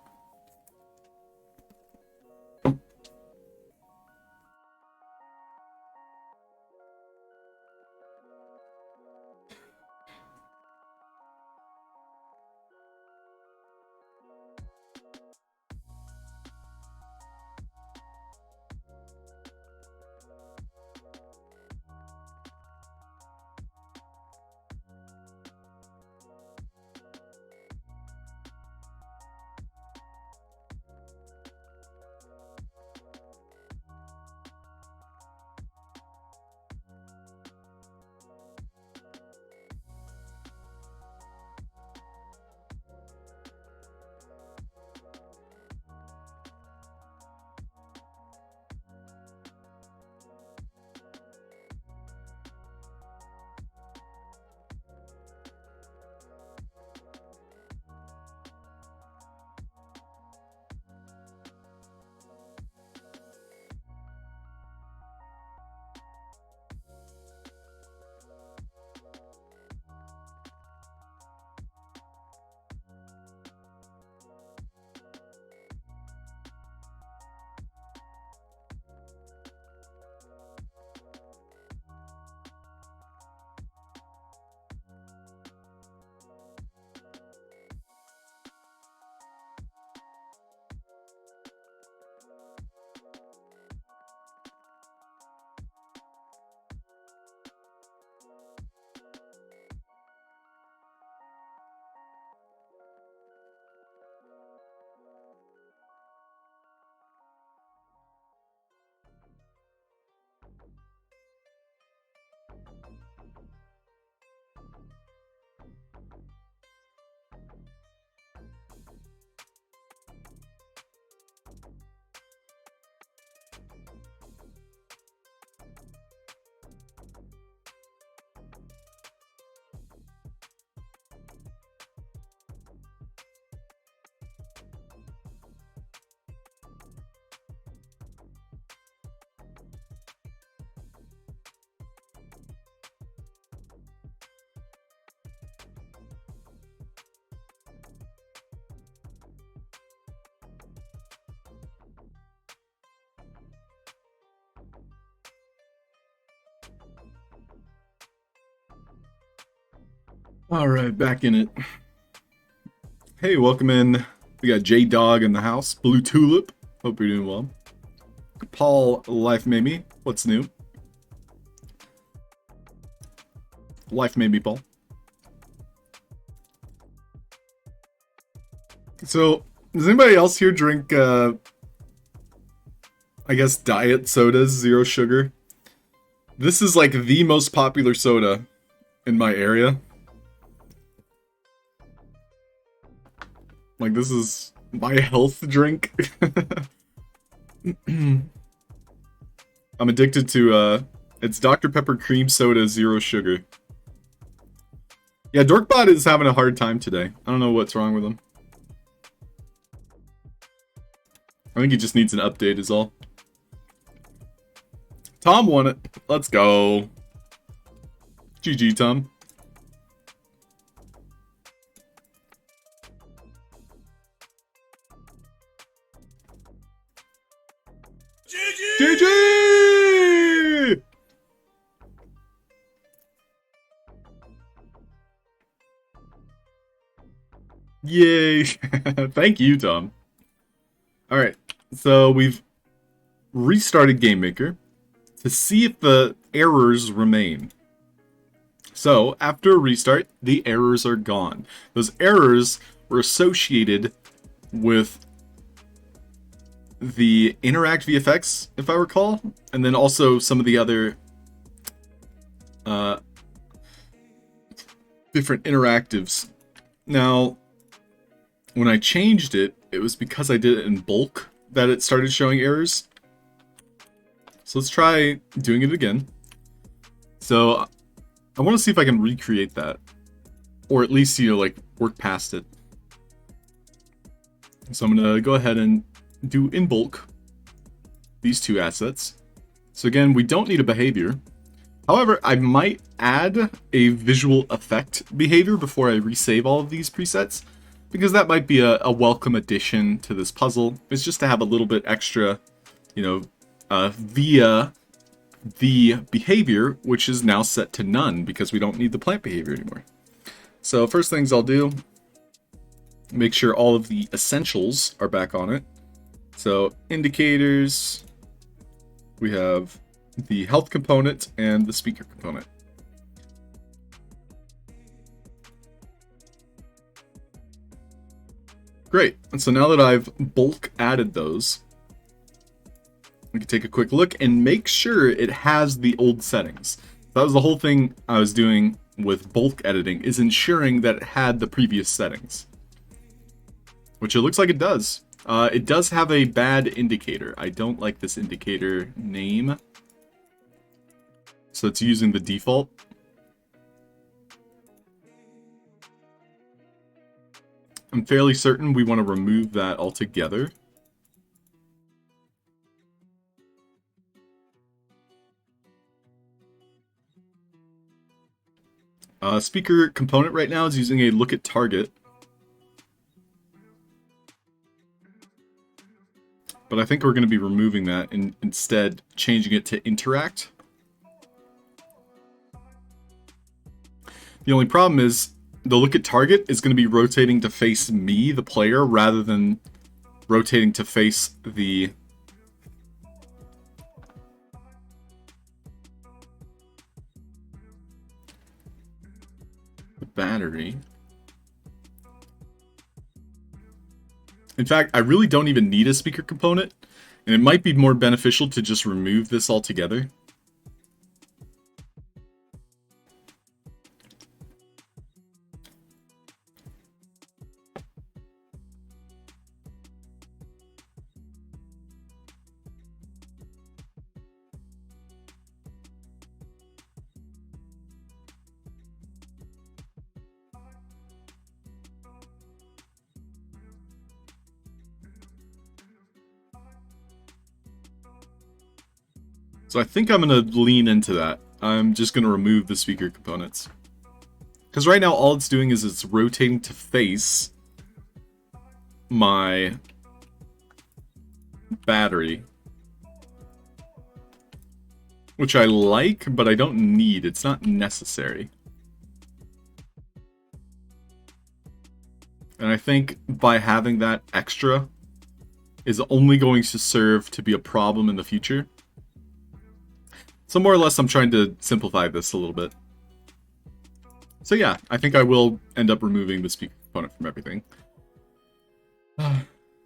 Alright, back in it. Hey, welcome in. We got J-Dog in the house. Blue Tulip. Hope you're doing well. Paul Life Maybe. What's new? Life Maybe, Paul. So, does anybody else here drink, I guess, diet sodas, zero sugar? This is like the most popular soda in my area. Like, this is my health drink. I'm addicted to, it's Dr. Pepper cream soda, zero sugar. Yeah, Dorkbot is having a hard time today. I don't know what's wrong with him. I think he just needs an update is all. Tom won it. Let's go. GG, Tom. GG! Yay! Thank you, Tom. Alright, so we've restarted GameMaker to see if the errors remain. So, after a restart, the errors are gone. Those errors were associated with the Interact VFX, if I recall, and then also some of the other different interactives. Now, when I changed it, it was because I did it in bulk that it started showing errors. So let's try doing it again. So I want to see if I can recreate that, or at least, you know, like work past it. So I'm gonna go ahead and do in bulk these two assets. So again, we don't need a behavior. However, I might add a visual effect behavior before I resave all of these presets, because that might be a welcome addition to this puzzle. It's just to have a little bit extra, you know, via the behavior, which is now set to none because we don't need the plant behavior anymore. So first things I'll do, make sure all of the essentials are back on it. So indicators, we have the health component and the speaker component. Great, and so now that I've bulk added those, we can take a quick look and make sure it has the old settings. That was the whole thing I was doing with bulk editing, is ensuring that it had the previous settings. Which it looks like it does. It does have a bad indicator. I don't like this indicator name. So it's using the default. I'm fairly certain we want to remove that altogether. Speaker component right now is using a look at target. But I think we're going to be removing that and instead changing it to interact. The only problem is the look at target is going to be rotating to face me, the player, rather than rotating to face the battery. In fact, I really don't even need a speaker component, and it might be more beneficial to just remove this altogether. So I think I'm going to lean into that. I'm just going to remove the speaker components. Because right now all it's doing is it's rotating to face my battery. Which I like, but I don't need. It's not necessary. And I think by having that extra is only going to serve to be a problem in the future. So more or less I'm trying to simplify this a little bit. So yeah, I think I will end up removing the speaker component from everything.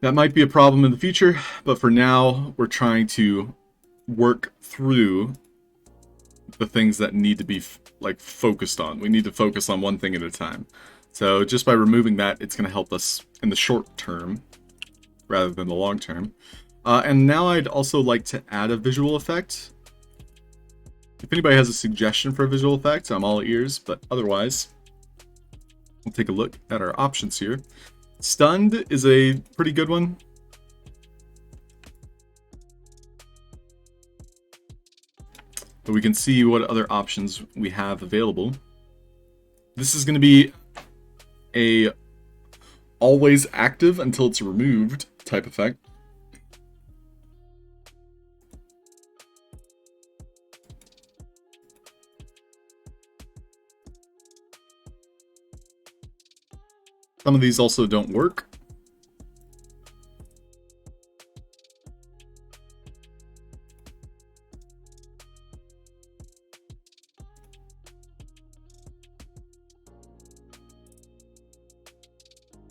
That might be a problem in the future, but for now we're trying to work through the things that need to be like focused on. We need to focus on one thing at a time. So just by removing that, it's going to help us in the short term rather than the long term. And now I'd also like to add a visual effect. If anybody has a suggestion for a visual effect, I'm all ears, but otherwise, we'll take a look at our options here. Stunned is a pretty good one. But we can see what other options we have available. This is going to be a always active until it's removed type effect. Some of these also don't work.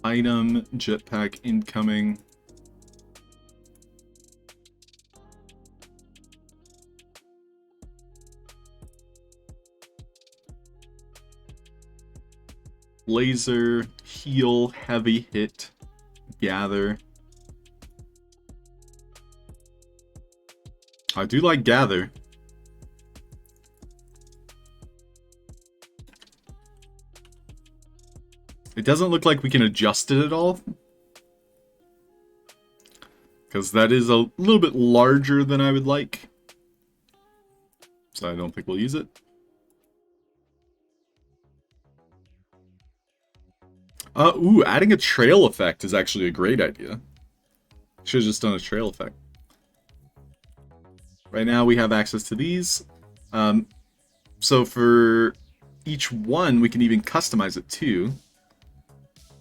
Item, jetpack incoming. Laser, heal, heavy hit, gather. I do like gather. It doesn't look like we can adjust it at all, because that is a little bit larger than I would like. So I don't think we'll use it. Ooh, adding a trail effect is actually a great idea. Should have just done a trail effect. Right now we have access to these. So for each one, we can even customize it too.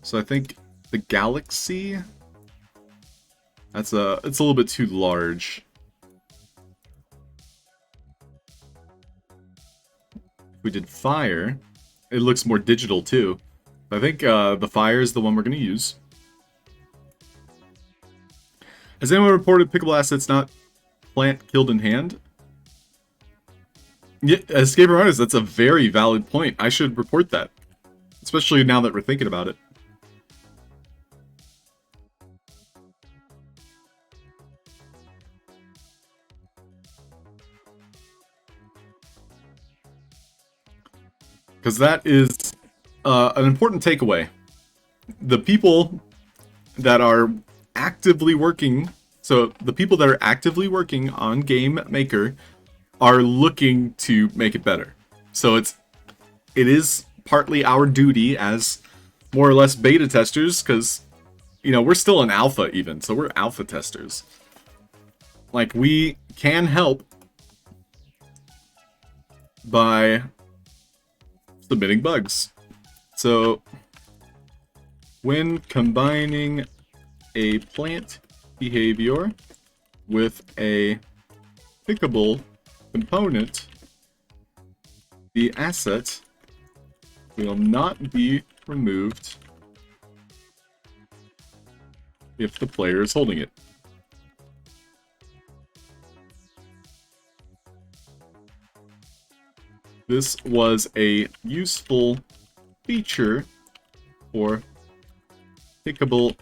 So I think the galaxy, it's a little bit too large. If we did fire, it looks more digital too. I think the fire is the one we're going to use. Has anyone reported pickable assets not plant killed in hand? Yeah, Escape Artist, that's a very valid point. I should report that. Especially now that we're thinking about it. Because that is an important takeaway. The people that are actively working, so the people that are actively working on Game Maker are looking to make it better. So it is partly our duty as more or less beta testers, because, you know, we're still in alpha even, so we're alpha testers. Like, we can help by submitting bugs. So, when combining a plant behavior with a pickable component, the asset will not be removed if the player is holding it. This was a useful feature for pickable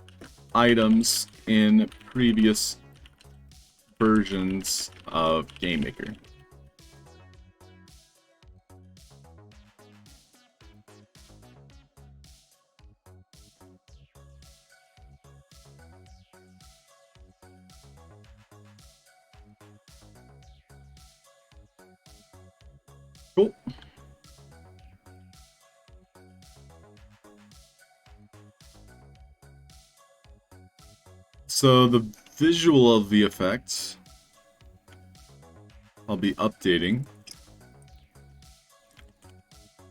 items in previous versions of Game Maker. Cool. So the visual of the effects, I'll be updating.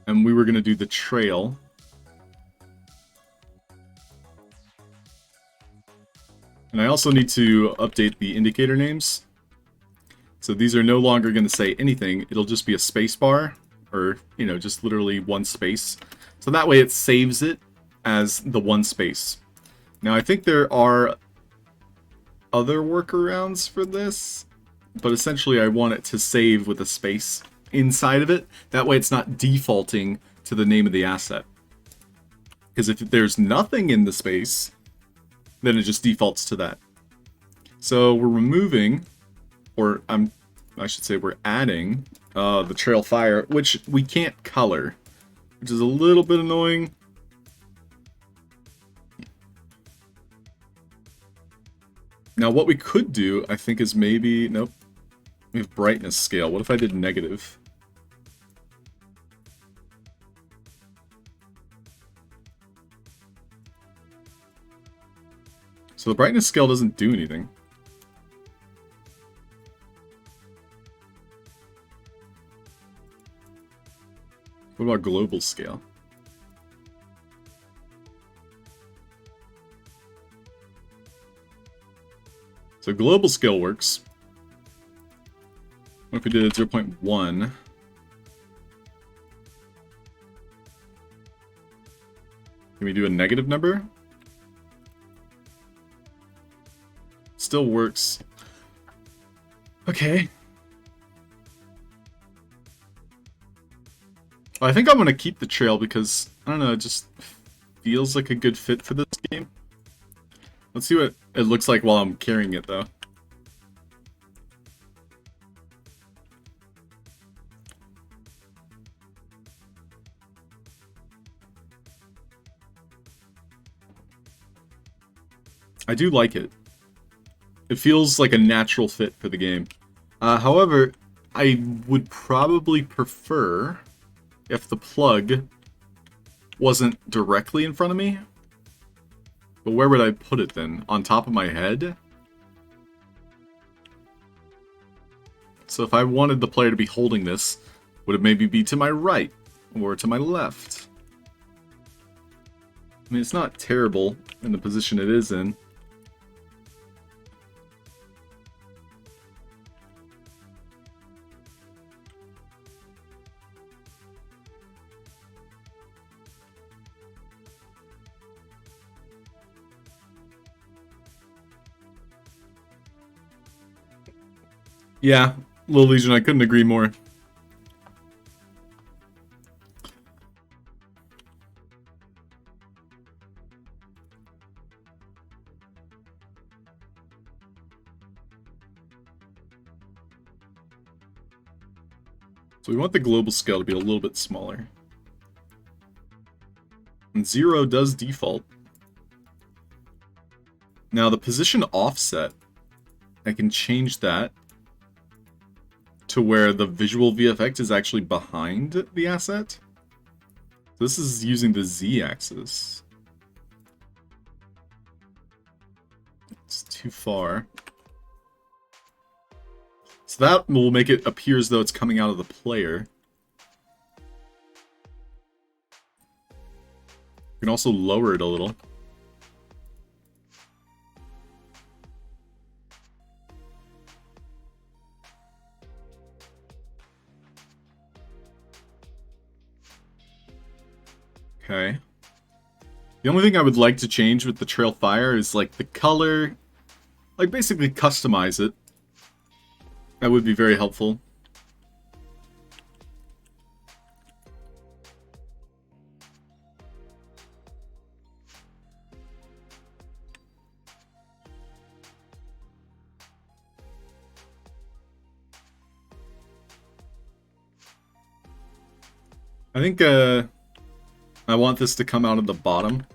And we were going to do the trail. And I also need to update the indicator names. So these are no longer going to say anything. It'll just be a space bar, or, you know, just literally one space. So that way it saves it as the one space. Now I think there are other workarounds for this, but essentially I want it to save with a space inside of it. That way it's not defaulting to the name of the asset. Because if there's nothing in the space, then it just defaults to that. So we're removing, or I should say we're adding the trail fire, which we can't color, which is a little bit annoying. Now what we could do, I think, is maybe, nope, we have brightness scale. What if I did negative? So the brightness scale doesn't do anything. What about global scale? So global scale works. What if we did 0.1? Can we do a negative number? Still works. Okay. I think I'm going to keep the trail because, I don't know, it just feels like a good fit for this game. Let's see what it looks like while I'm carrying it, though. I do like it. It feels like a natural fit for the game. However, I would probably prefer if the plug wasn't directly in front of me. But where would I put it then? On top of my head? So if I wanted the player to be holding this, would it maybe be to my right? Or to my left? I mean, it's not terrible in the position it is in. Yeah, Little Legion, I couldn't agree more. So we want the global scale to be a little bit smaller. And 0 does default. Now the position offset, I can change that to where the visual VFX is actually behind the asset. This is using the Z-axis. It's too far. So that will make it appear as though it's coming out of the player. You can also lower it a little. Okay. The only thing I would like to change with the Trail Fire is like the color, like basically customize it. That would be very helpful. I think I want this to come out of the bottom.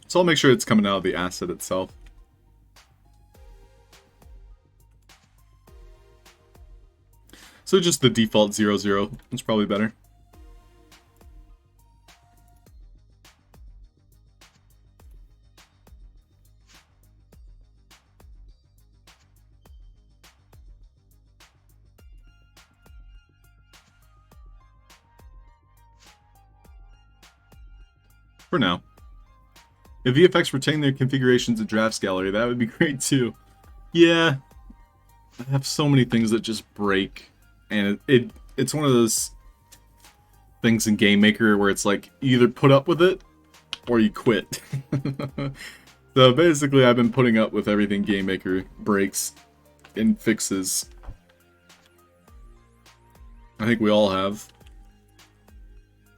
So I'll make sure it's coming out of the asset itself. So just the default 0, is probably better. For now. If VFX retain their configurations in Drafts Gallery, that would be great too. Yeah. I have so many things that just break. And it's one of those things in Game Maker where it's like, you either put up with it, or you quit. So basically, I've been putting up with everything Game Maker breaks and fixes. I think we all have.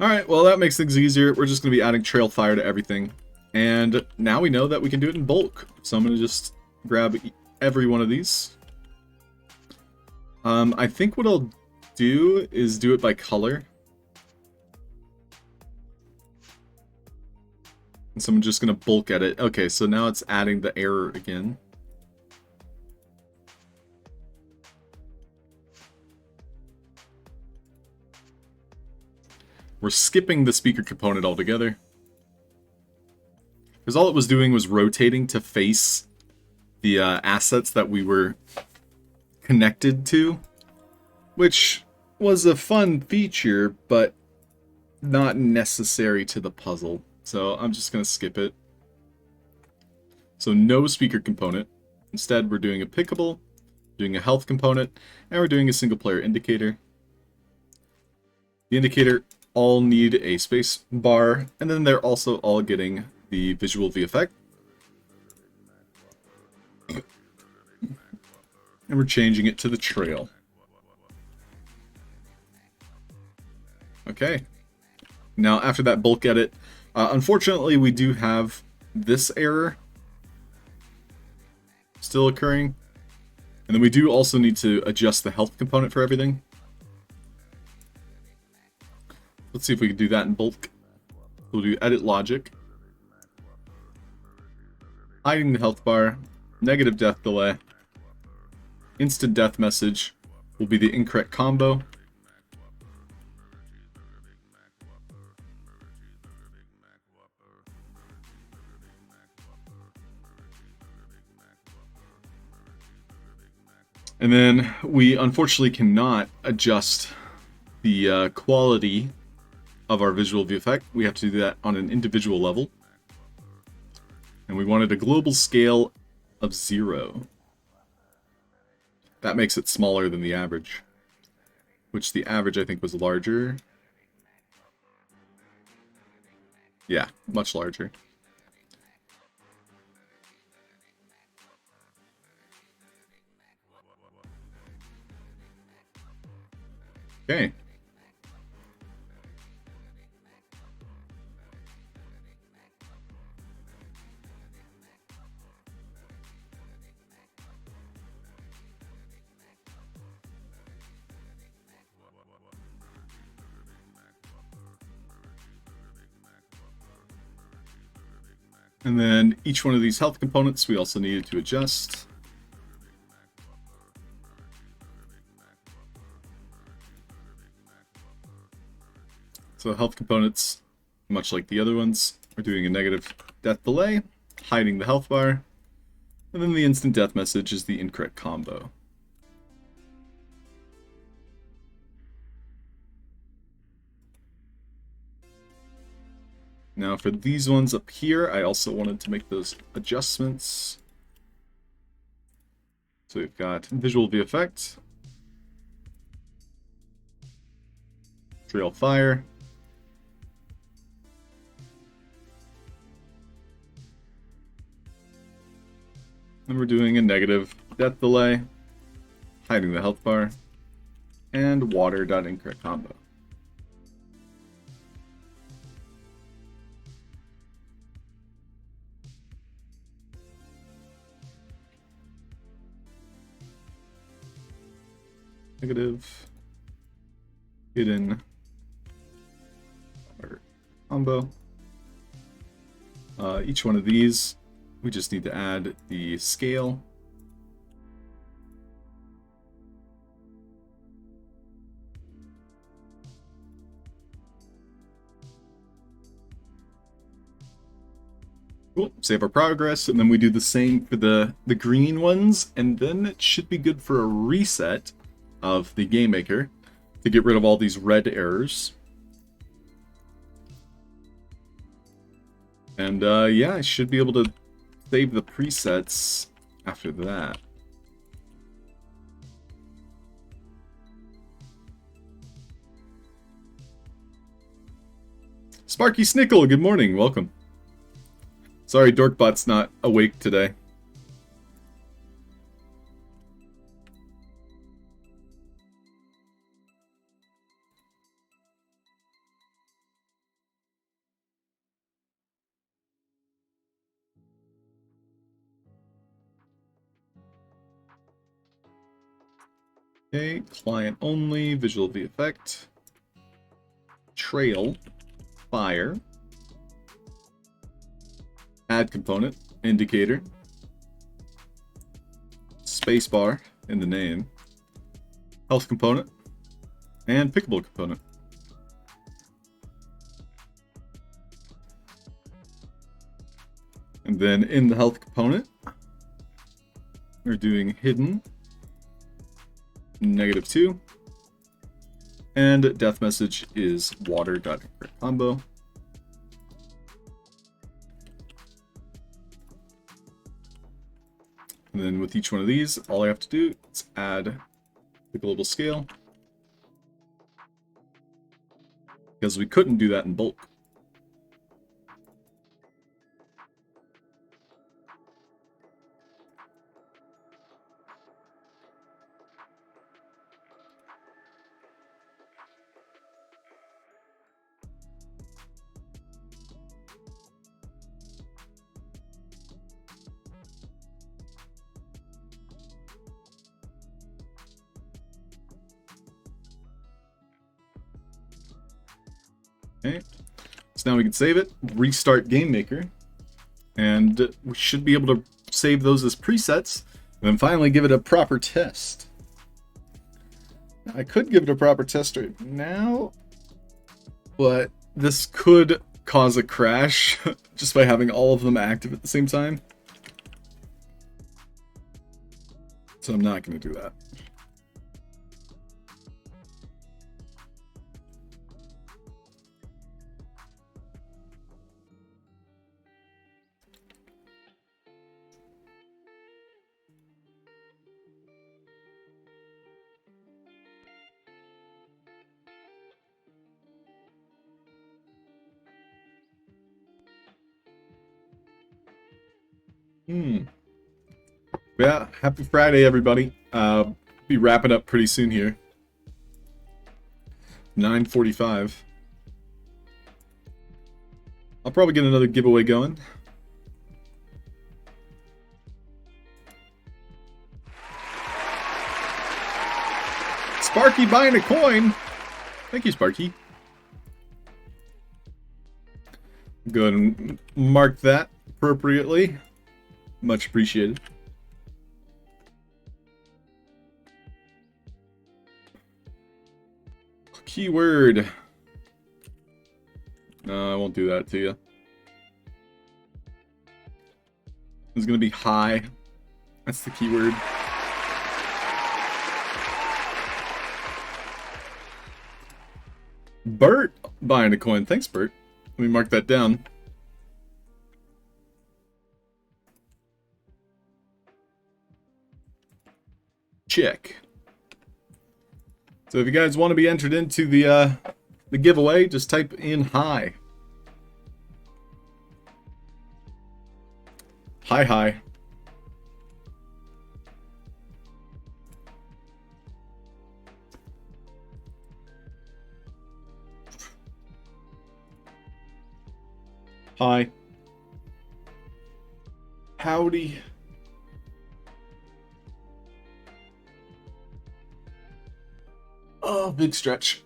Alright, well that makes things easier. We're just going to be adding trail fire to everything. And now we know that we can do it in bulk. So I'm going to just grab every one of these. I think what I'll do is do it by color. And so I'm just going to bulk edit. Okay, so now it's adding the error again. We're skipping the speaker component altogether. Because all it was doing was rotating to face the assets that we were connected to. Which was a fun feature, but not necessary to the puzzle. So I'm just going to skip it. So no speaker component. Instead, we're doing a pickable, doing a health component, and we're doing a single player indicator. The indicator all need a space bar, and then they're also all getting the visual VFX. And we're changing it to the trail. Okay. Now after that bulk edit, unfortunately we do have this error still occurring. And then we do also need to adjust the health component for everything. Let's see if we can do that in bulk. We'll do edit logic. Hiding the health bar. Negative death delay. Instant death message will be the incorrect combo. And then we unfortunately cannot adjust the quality of our visual VFX. We have to do that on an individual level. And we wanted a global scale of 0. That makes it smaller than the average. Which the average I think was larger. Yeah, much larger. Okay. And then each one of these health components we also needed to adjust. So health components, much like the other ones, are doing a negative death delay, hiding the health bar, and then the instant death message is the incorrect combo. Now for these ones up here, I also wanted to make those adjustments. So we've got visual VFX, trail fire, and we're doing a negative death delay, hiding the health bar, and water.incorrect combo. Negative, hidden, or combo. Each one of these, we just need to add the scale. Cool, save our progress, and then we do the same for the green ones, and then it should be good for a reset of the Game Maker to get rid of all these red errors. And yeah, I should be able to save the presets after that. Sparky Snickle, good morning, welcome. Sorry, Dorkbot's not awake today. Okay, client only, visual V effect, trail, fire, add component, indicator, spacebar in the name, health component, and pickable component. And then in the health component, we're doing hidden, -2, and death message is water.incorrect combo. And then with each one of these, all I have to do is add the global scale, because we couldn't do that in bulk. Okay, so now we can save it, restart GameMaker, and we should be able to save those as presets, and then finally give it a proper test. Now, I could give it a proper test right now, but this could cause a crash just by having all of them active at the same time. So I'm not going to do that. Yeah, happy Friday, everybody. Be wrapping up pretty soon here. 9:45. I'll probably get another giveaway going. Sparky buying a coin. Thank you, Sparky. Go ahead and mark that appropriately. Much appreciated. Keyword. No, I won't do that to you. It's gonna be high. That's the keyword. Bert buying a coin. Thanks, Bert. Let me mark that down. Check. So if you guys want to be entered into the giveaway, just type in hi. Hi. Hi. Howdy. Oh, big stretch.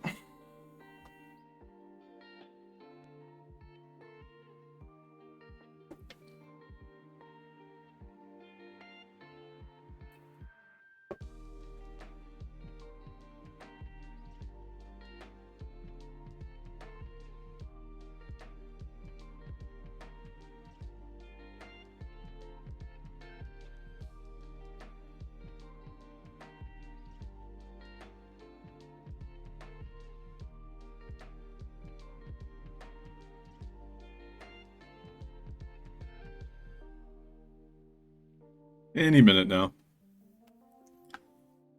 Any minute now.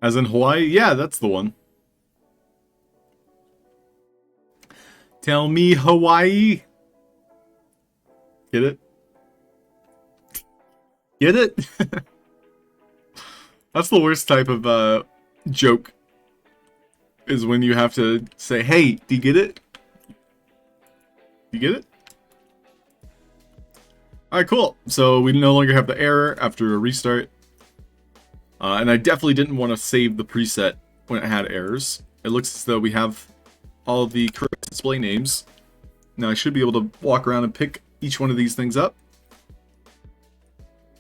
As in Hawaii? Yeah, that's the one. Tell me Hawaii. Get it? Get it? That's the worst type of joke. Is when you have to say, hey, do you get it? Do you get it? Alright, cool. So we no longer have the error after a restart. And I definitely didn't want to save the preset when it had errors. It looks as though we have all of the correct display names. Now I should be able to walk around and pick each one of these things up.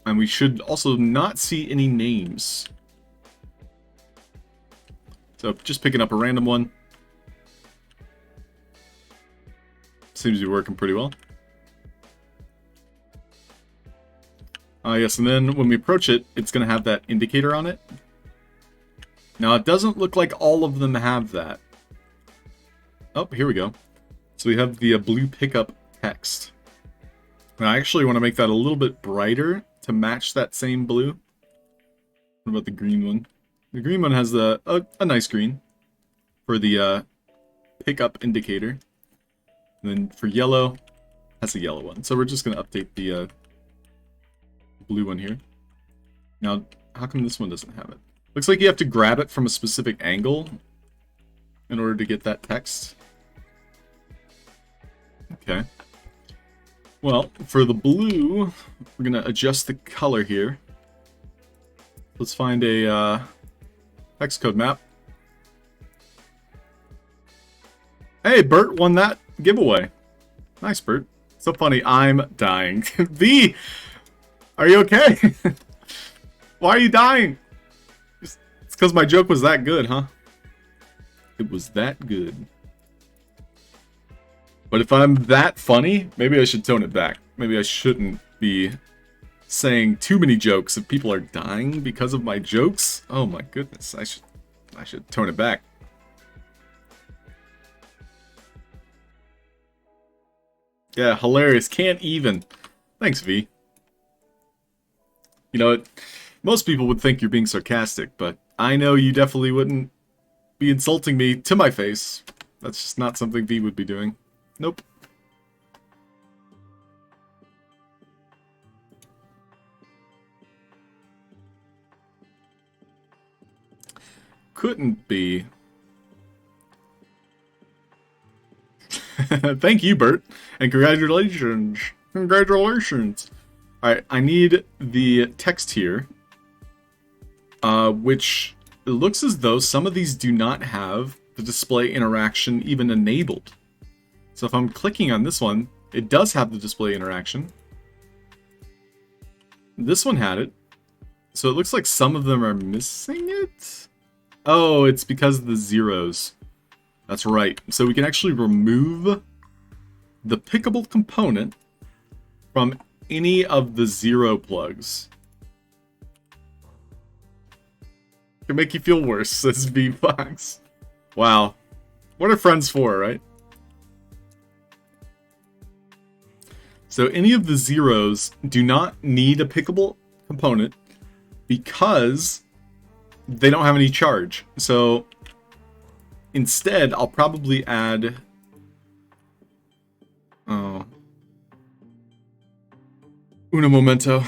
And we should also not see any names. So just picking up a random one. Seems to be working pretty well. Yes, and then when we approach it, it's going to have that indicator on it. Now, it doesn't look like all of them have that. Oh, here we go. So we have the blue pickup text. Now, I actually want to make that a little bit brighter to match that same blue. What about the green one? The green one has a nice green for the pickup indicator. And then for yellow, has a yellow one. So we're just going to update the blue one here. Now, how come this one doesn't have it? Looks like you have to grab it from a specific angle in order to get that text. Okay. Well, for the blue, we're going to adjust the color here. Let's find a hex code map. Hey, Bert won that giveaway. Nice, Bert. So funny, I'm dying. V! Are you okay? Why are you dying? It's because my joke was that good, huh? It was that good. But if I'm that funny, maybe I should tone it back. Maybe I shouldn't be saying too many jokes if people are dying because of my jokes. Oh my goodness, I should tone it back. Yeah, hilarious. Can't even. Thanks, V. You know, most people would think you're being sarcastic, but I know you definitely wouldn't be insulting me to my face. That's just not something V would be doing. Nope. Couldn't be. Thank you, Bert. And congratulations. Congratulations. Alright, I need the text here. Which it looks as though some of these do not have the display interaction even enabled. So if I'm clicking on this one, it does have the display interaction. This one had it. So it looks like some of them are missing it. Oh, it's because of the zeros. That's right. So we can actually remove the pickable component from any of the zero plugs. Can make you feel worse, says V-Fox. Wow. What are friends for, right? So any of the zeros do not need a pickable component because they don't have any charge. So instead, I'll probably add... Oh. Uno momento.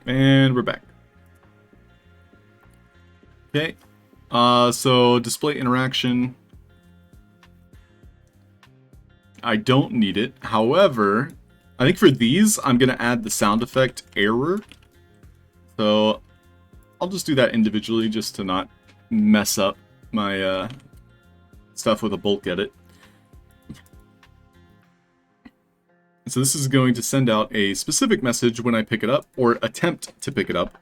And we're back. Okay. So display interaction. I don't need it. However, I think for these, I'm going to add the sound effect error. So I'll just do that individually just to not mess up my stuff with a bulk edit. So this is going to send out a specific message when I pick it up, or attempt to pick it up.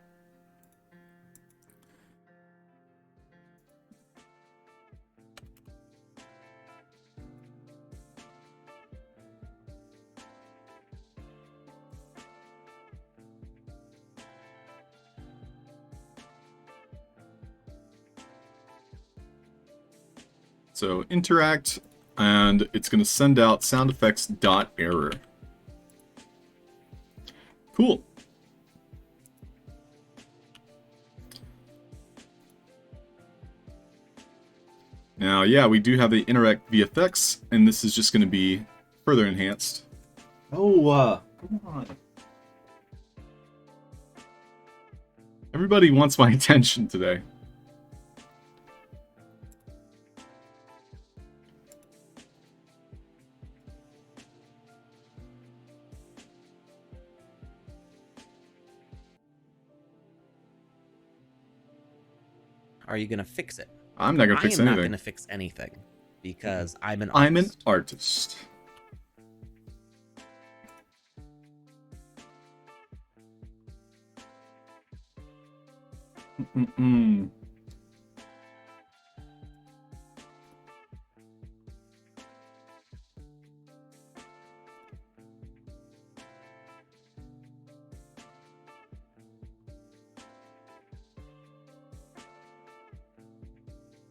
So interact, and it's going to send out sound effects dot error. Cool. Now, yeah, we do have the interact VFX, and this is just going to be further enhanced. Oh, come on. Everybody wants my attention today. Are you going to fix it? I'm not going to fix I am not anything. going to fix anything because I'm an I'm an artist. artist. Mm-mm.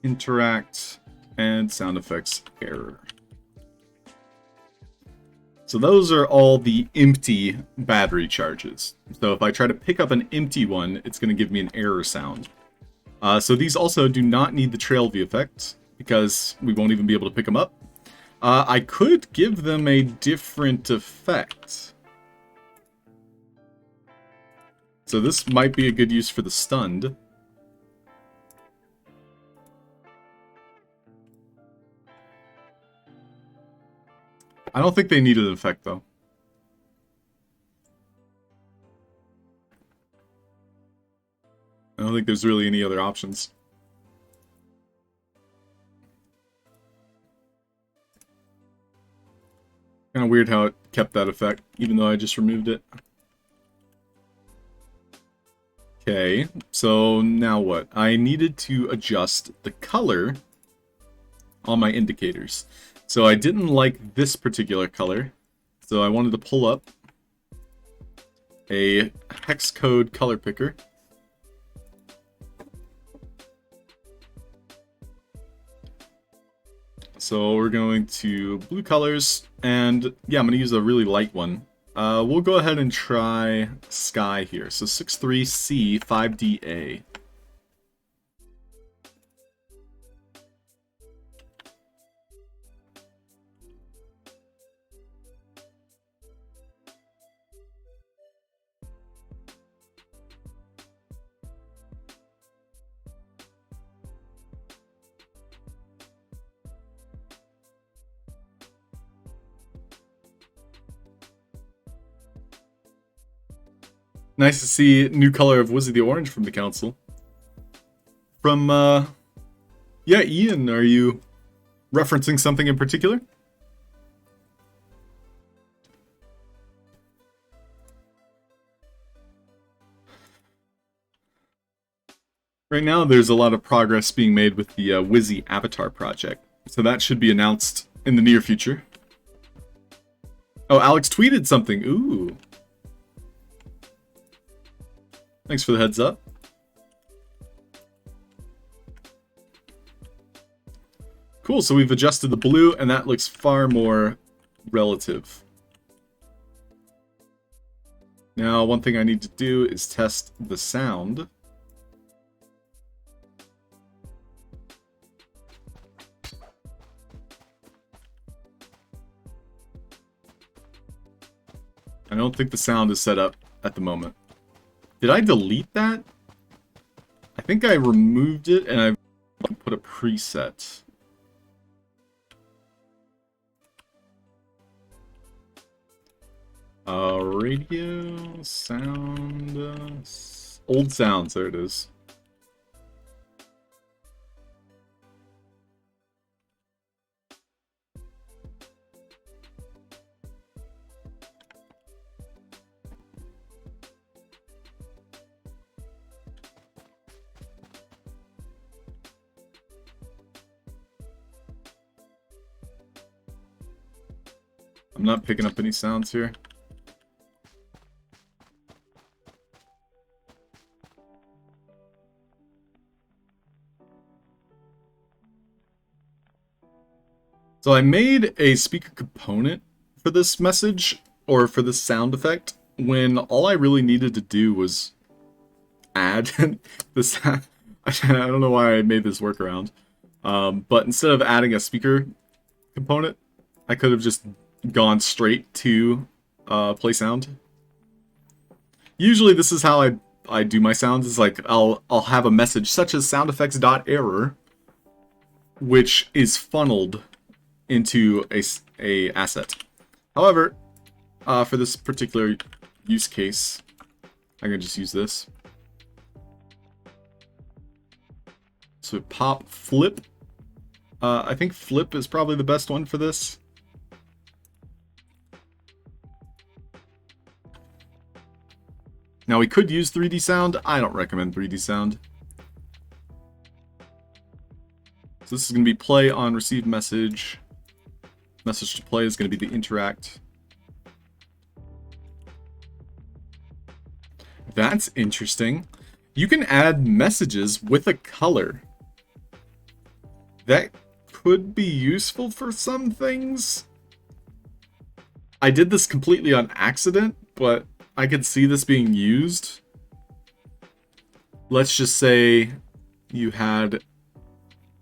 Interact and sound effects error. So those are all the empty battery charges. So if I try to pick up an empty one, it's going to give me an error sound. So these also do not need the trail V effect, because we won't even be able to pick them up. I could give them a different effect. So this might be a good use for the stunned. I don't think they needed an effect, though. I don't think there's really any other options. Kind of weird how it kept that effect, even though I just removed it. Okay, so now what? I needed to adjust the color on my indicators. So I didn't like this particular color, so I wanted to pull up a hex code color picker. So we're going to blue colors, and yeah, I'm going to use a really light one. We'll go ahead and try sky here. So 63C 5DA. Nice to see new color of Wizzy the Orange from the council. From, yeah, Ian, are you referencing something in particular? Right now, there's a lot of progress being made with the Wizzy Avatar project, so that should be announced in the near future. Oh, Alex tweeted something. Ooh. Thanks for the heads up. Cool, so we've adjusted the blue, and that looks far more relative. Now, one thing I need to do is test the sound. I don't think the sound is set up at the moment. Did I delete that? I think I removed it and I put a preset. Radio, sound, old sounds, there it is. I'm not picking up any sounds here. So I made a speaker component for this message, or for this sound effect, when all I really needed to do was add this. I don't know why I made this workaround. But instead of adding a speaker component, I could have just gone straight to play sound. Usually this is how I do my sounds, is like I'll have a message such as sound effects.error, which is funneled into a asset. However, for this particular use case, I can just use this. So pop, flip. I think flip is probably the best one for this. Now we could use 3D sound. I don't recommend 3D sound. So this is going to be play on receive message. Message to play is going to be the interact. That's interesting. You can add messages with a color. That could be useful for some things. I did this completely on accident, but I could see this being used. Let's just say you had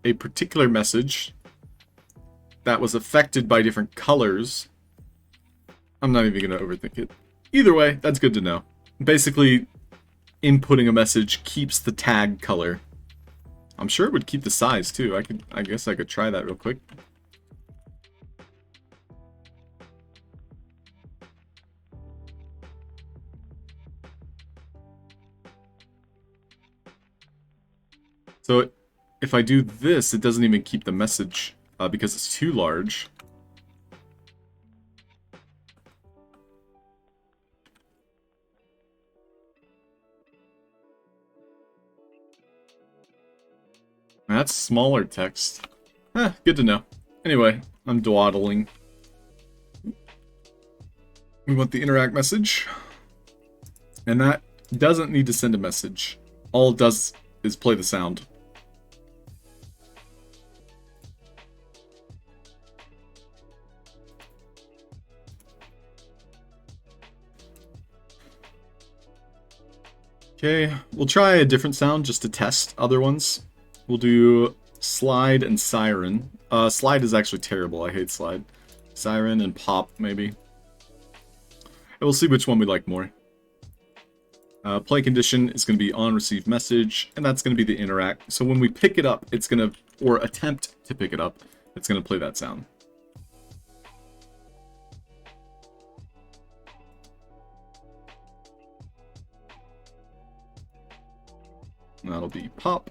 a particular message that was affected by different colors. I'm not even going to overthink it. Either way, that's good to know. Basically, inputting a message keeps the tag color. I'm sure it would keep the size too. I guess I could try that real quick. So if I do this, it doesn't even keep the message because it's too large. That's smaller text. Good to know. Anyway, I'm dawdling. We want the interact message. And that doesn't need to send a message. All it does is play the sound. Okay, we'll try a different sound just to test other ones. We'll do slide and siren. Slide is actually terrible. I hate slide. Siren and pop, maybe. And we'll see which one we like more. Play condition is going to be on receive message, and that's going to be the interact. So when we pick it up, it's going to, or attempt to pick it up, it's going to play that sound. That'll be pop.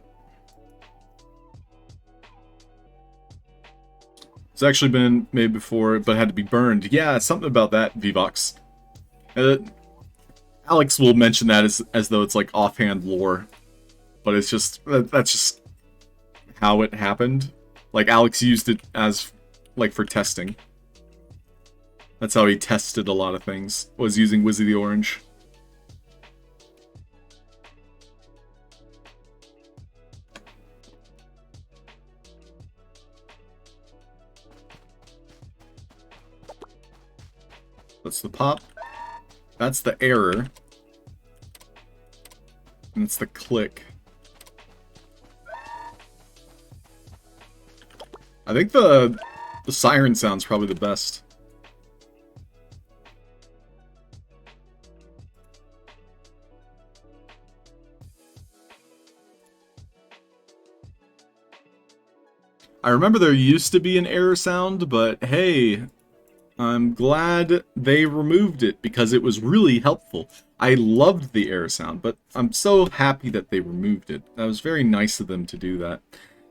It's actually been made before, but had to be burned. Yeah, something about that, Vvox. Alex will mention that as though it's like offhand lore, but it's just that's just how it happened. Like Alex used it as like for testing. That's how he tested a lot of things. Was using Wizzy the Orange. That's the pop. That's the error. And it's the click. I think the siren sound's probably the best. I remember there used to be an error sound, but hey, I'm glad they removed it because it was really helpful. I loved the error sound, but I'm so happy that they removed it. That was very nice of them to do that.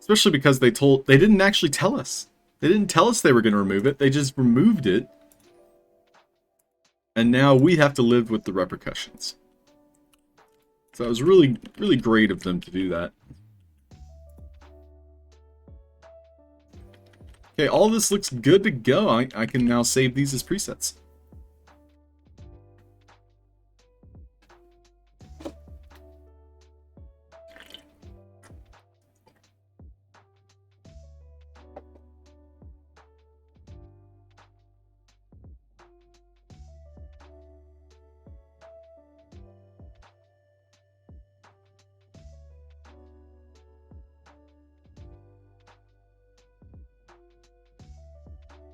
Especially because they didn't actually tell us. They didn't tell us they were going to remove it. They just removed it. And now we have to live with the repercussions. So it was really, really great of them to do that. Okay, all this looks good to go. I can now save these as presets.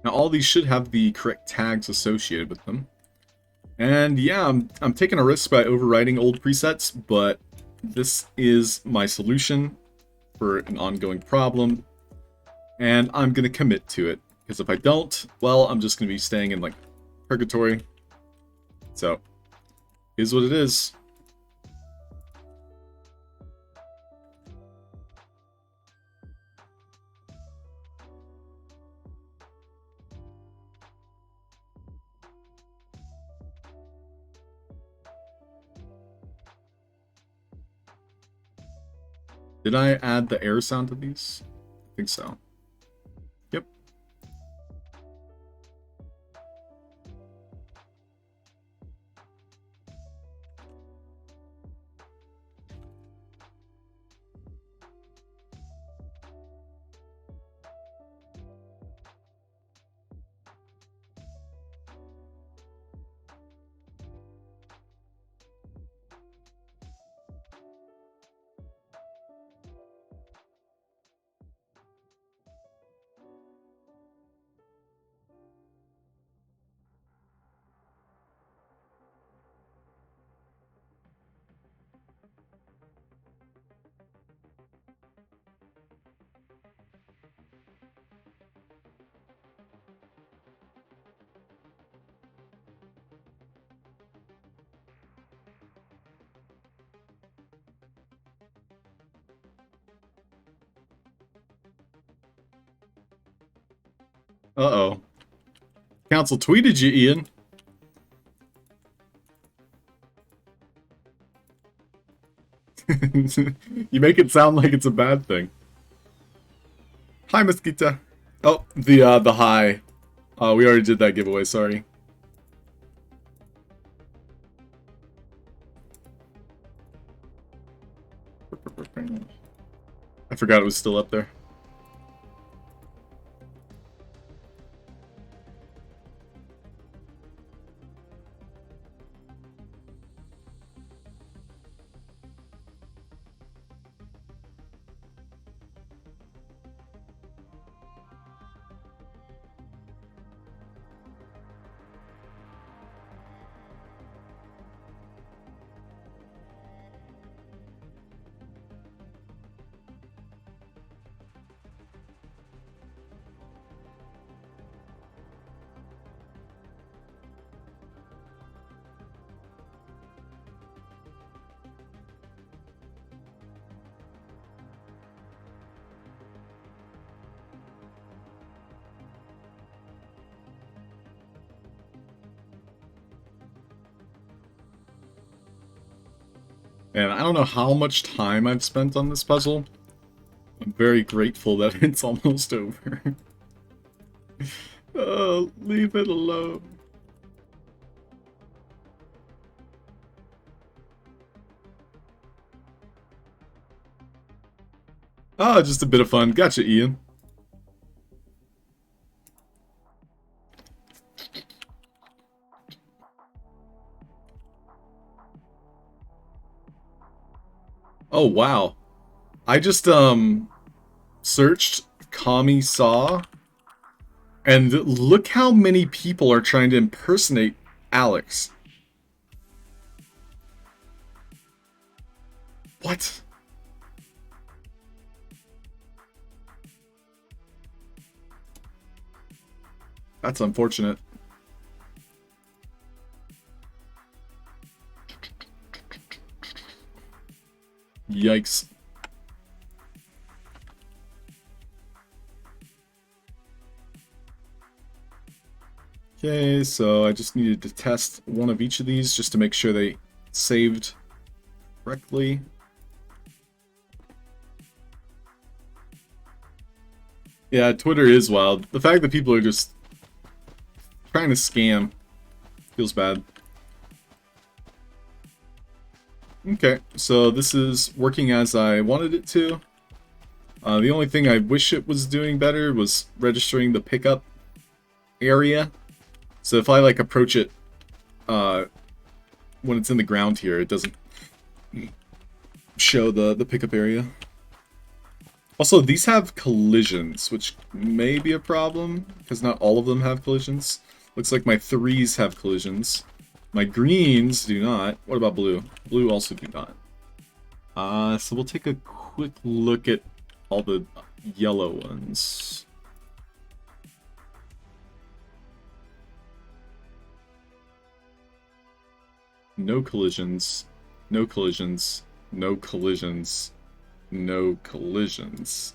Now all these should have the correct tags associated with them. And yeah, I'm taking a risk by overwriting old presets, but this is my solution for an ongoing problem. And I'm going to commit to it. Because if I don't, well, I'm just going to be staying in, like, purgatory. So, is what it is. Did I add the air sound to these? I think so. Yep. Uh-oh. Council tweeted you, Ian. You make it sound like it's a bad thing. Hi, Mosquita. Oh, the hi. We already did that giveaway, sorry. I forgot it was still up there. And I don't know how much time I've spent on this puzzle. I'm very grateful that it's almost over. Oh, leave it alone. Oh, just a bit of fun. Gotcha, Ian. Oh, wow. I just, searched Kami Saw, and look how many people are trying to impersonate Alex. What? That's unfortunate. Yikes. Okay, so I just needed to test one of each of these just to make sure they saved correctly. Yeah, Twitter is wild. The fact that people are just trying to scam feels bad. Okay, so this is working as I wanted it to. The only thing I wish it was doing better was registering the pickup area. So if I like approach it when it's in the ground here, it doesn't show the pickup area. Also, these have collisions, which may be a problem, because not all of them have collisions. Looks like my 3s have collisions. My greens do not. What about blue? Blue also do not. So we'll take a quick look at all the yellow ones. No collisions. No collisions. No collisions. No collisions.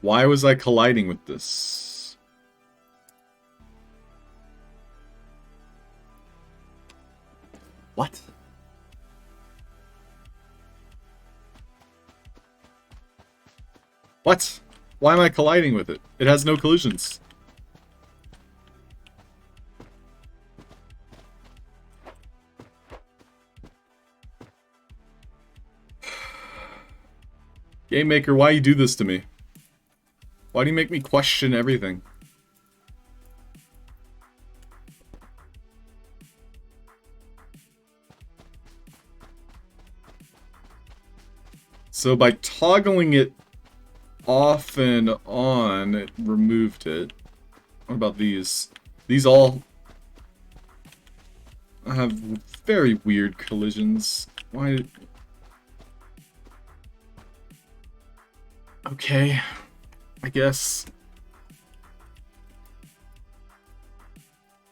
Why was I colliding with this? What? What? Why am I colliding with it? It has no collisions. Game Maker, why you do this to me? Why do you make me question everything? So by toggling it off and on, it removed it. What about these? These all have very weird collisions. Why? Okay, I guess.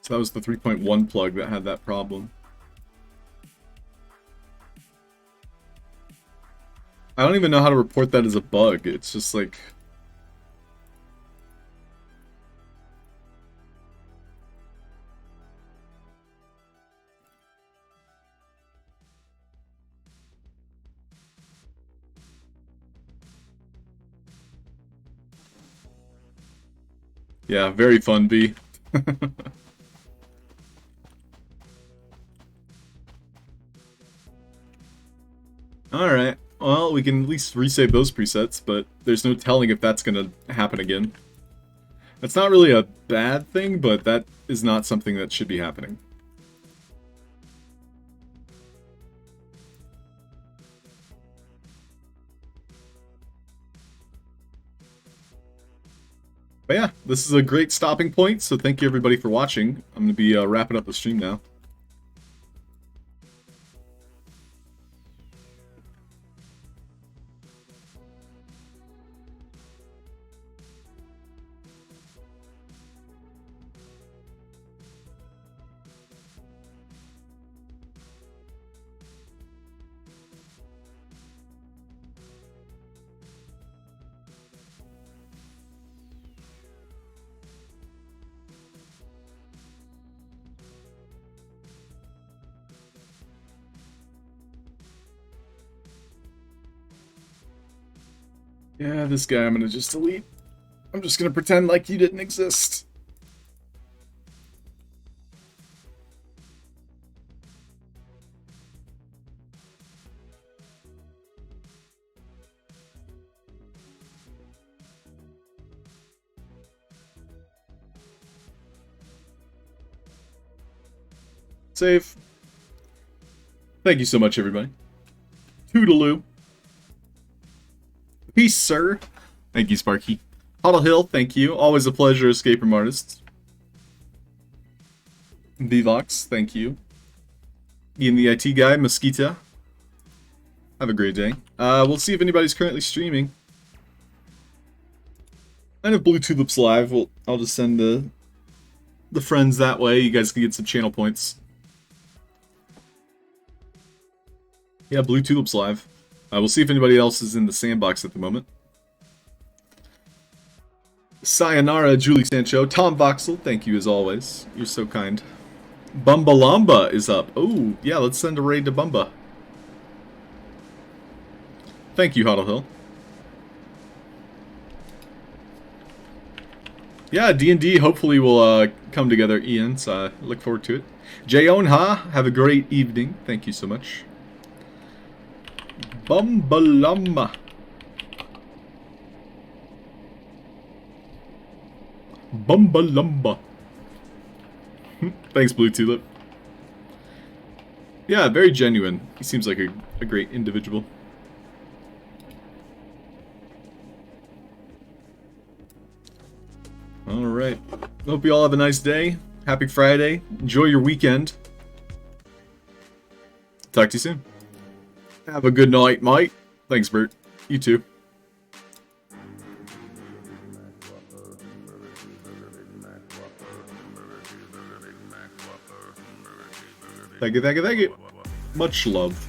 So that was the 3.1 plug that had that problem. I don't even know how to report that as a bug. It's just like... Yeah, very fun, B. Alright, well, we can at least resave those presets, but there's no telling if that's gonna happen again. That's not really a bad thing, but that is not something that should be happening. But yeah, this is a great stopping point, so thank you everybody for watching. I'm going to be wrapping up the stream now. Yeah, this guy I'm gonna just delete. I'm just gonna pretend like you didn't exist. Save. Thank you so much, everybody. Toodaloo. Peace, sir. Thank you, Sparky. Halfd0rk, thank you. Always a pleasure, escape room artists. Vivox, thank you. Ian the IT guy, Mosquita. Have a great day. We'll see if anybody's currently streaming. And if Blue Tulip's live, I'll just send the the friends that way. You guys can get some channel points. Yeah, Blue Tulip's live. We'll see if anybody else is in the sandbox at the moment. Sayonara, Julie Sancho. Tom Voxel, thank you as always. You're so kind. Bumbalamba is up. Oh, yeah, let's send a raid to Bumba. Thank you, Halfd0rk. Yeah, D&D hopefully will come together, Ian, so I look forward to it. Jayonha, have a great evening. Thank you so much. Bumbalamba. Bumbalamba. Thanks, Blue Tulip. Yeah, very genuine. He seems like a great individual. Alright. Hope you all have a nice day. Happy Friday. Enjoy your weekend. Talk to you soon. Have a good night, mate. Thanks, Bert. You too. Thank you, thank you, thank you. Much love.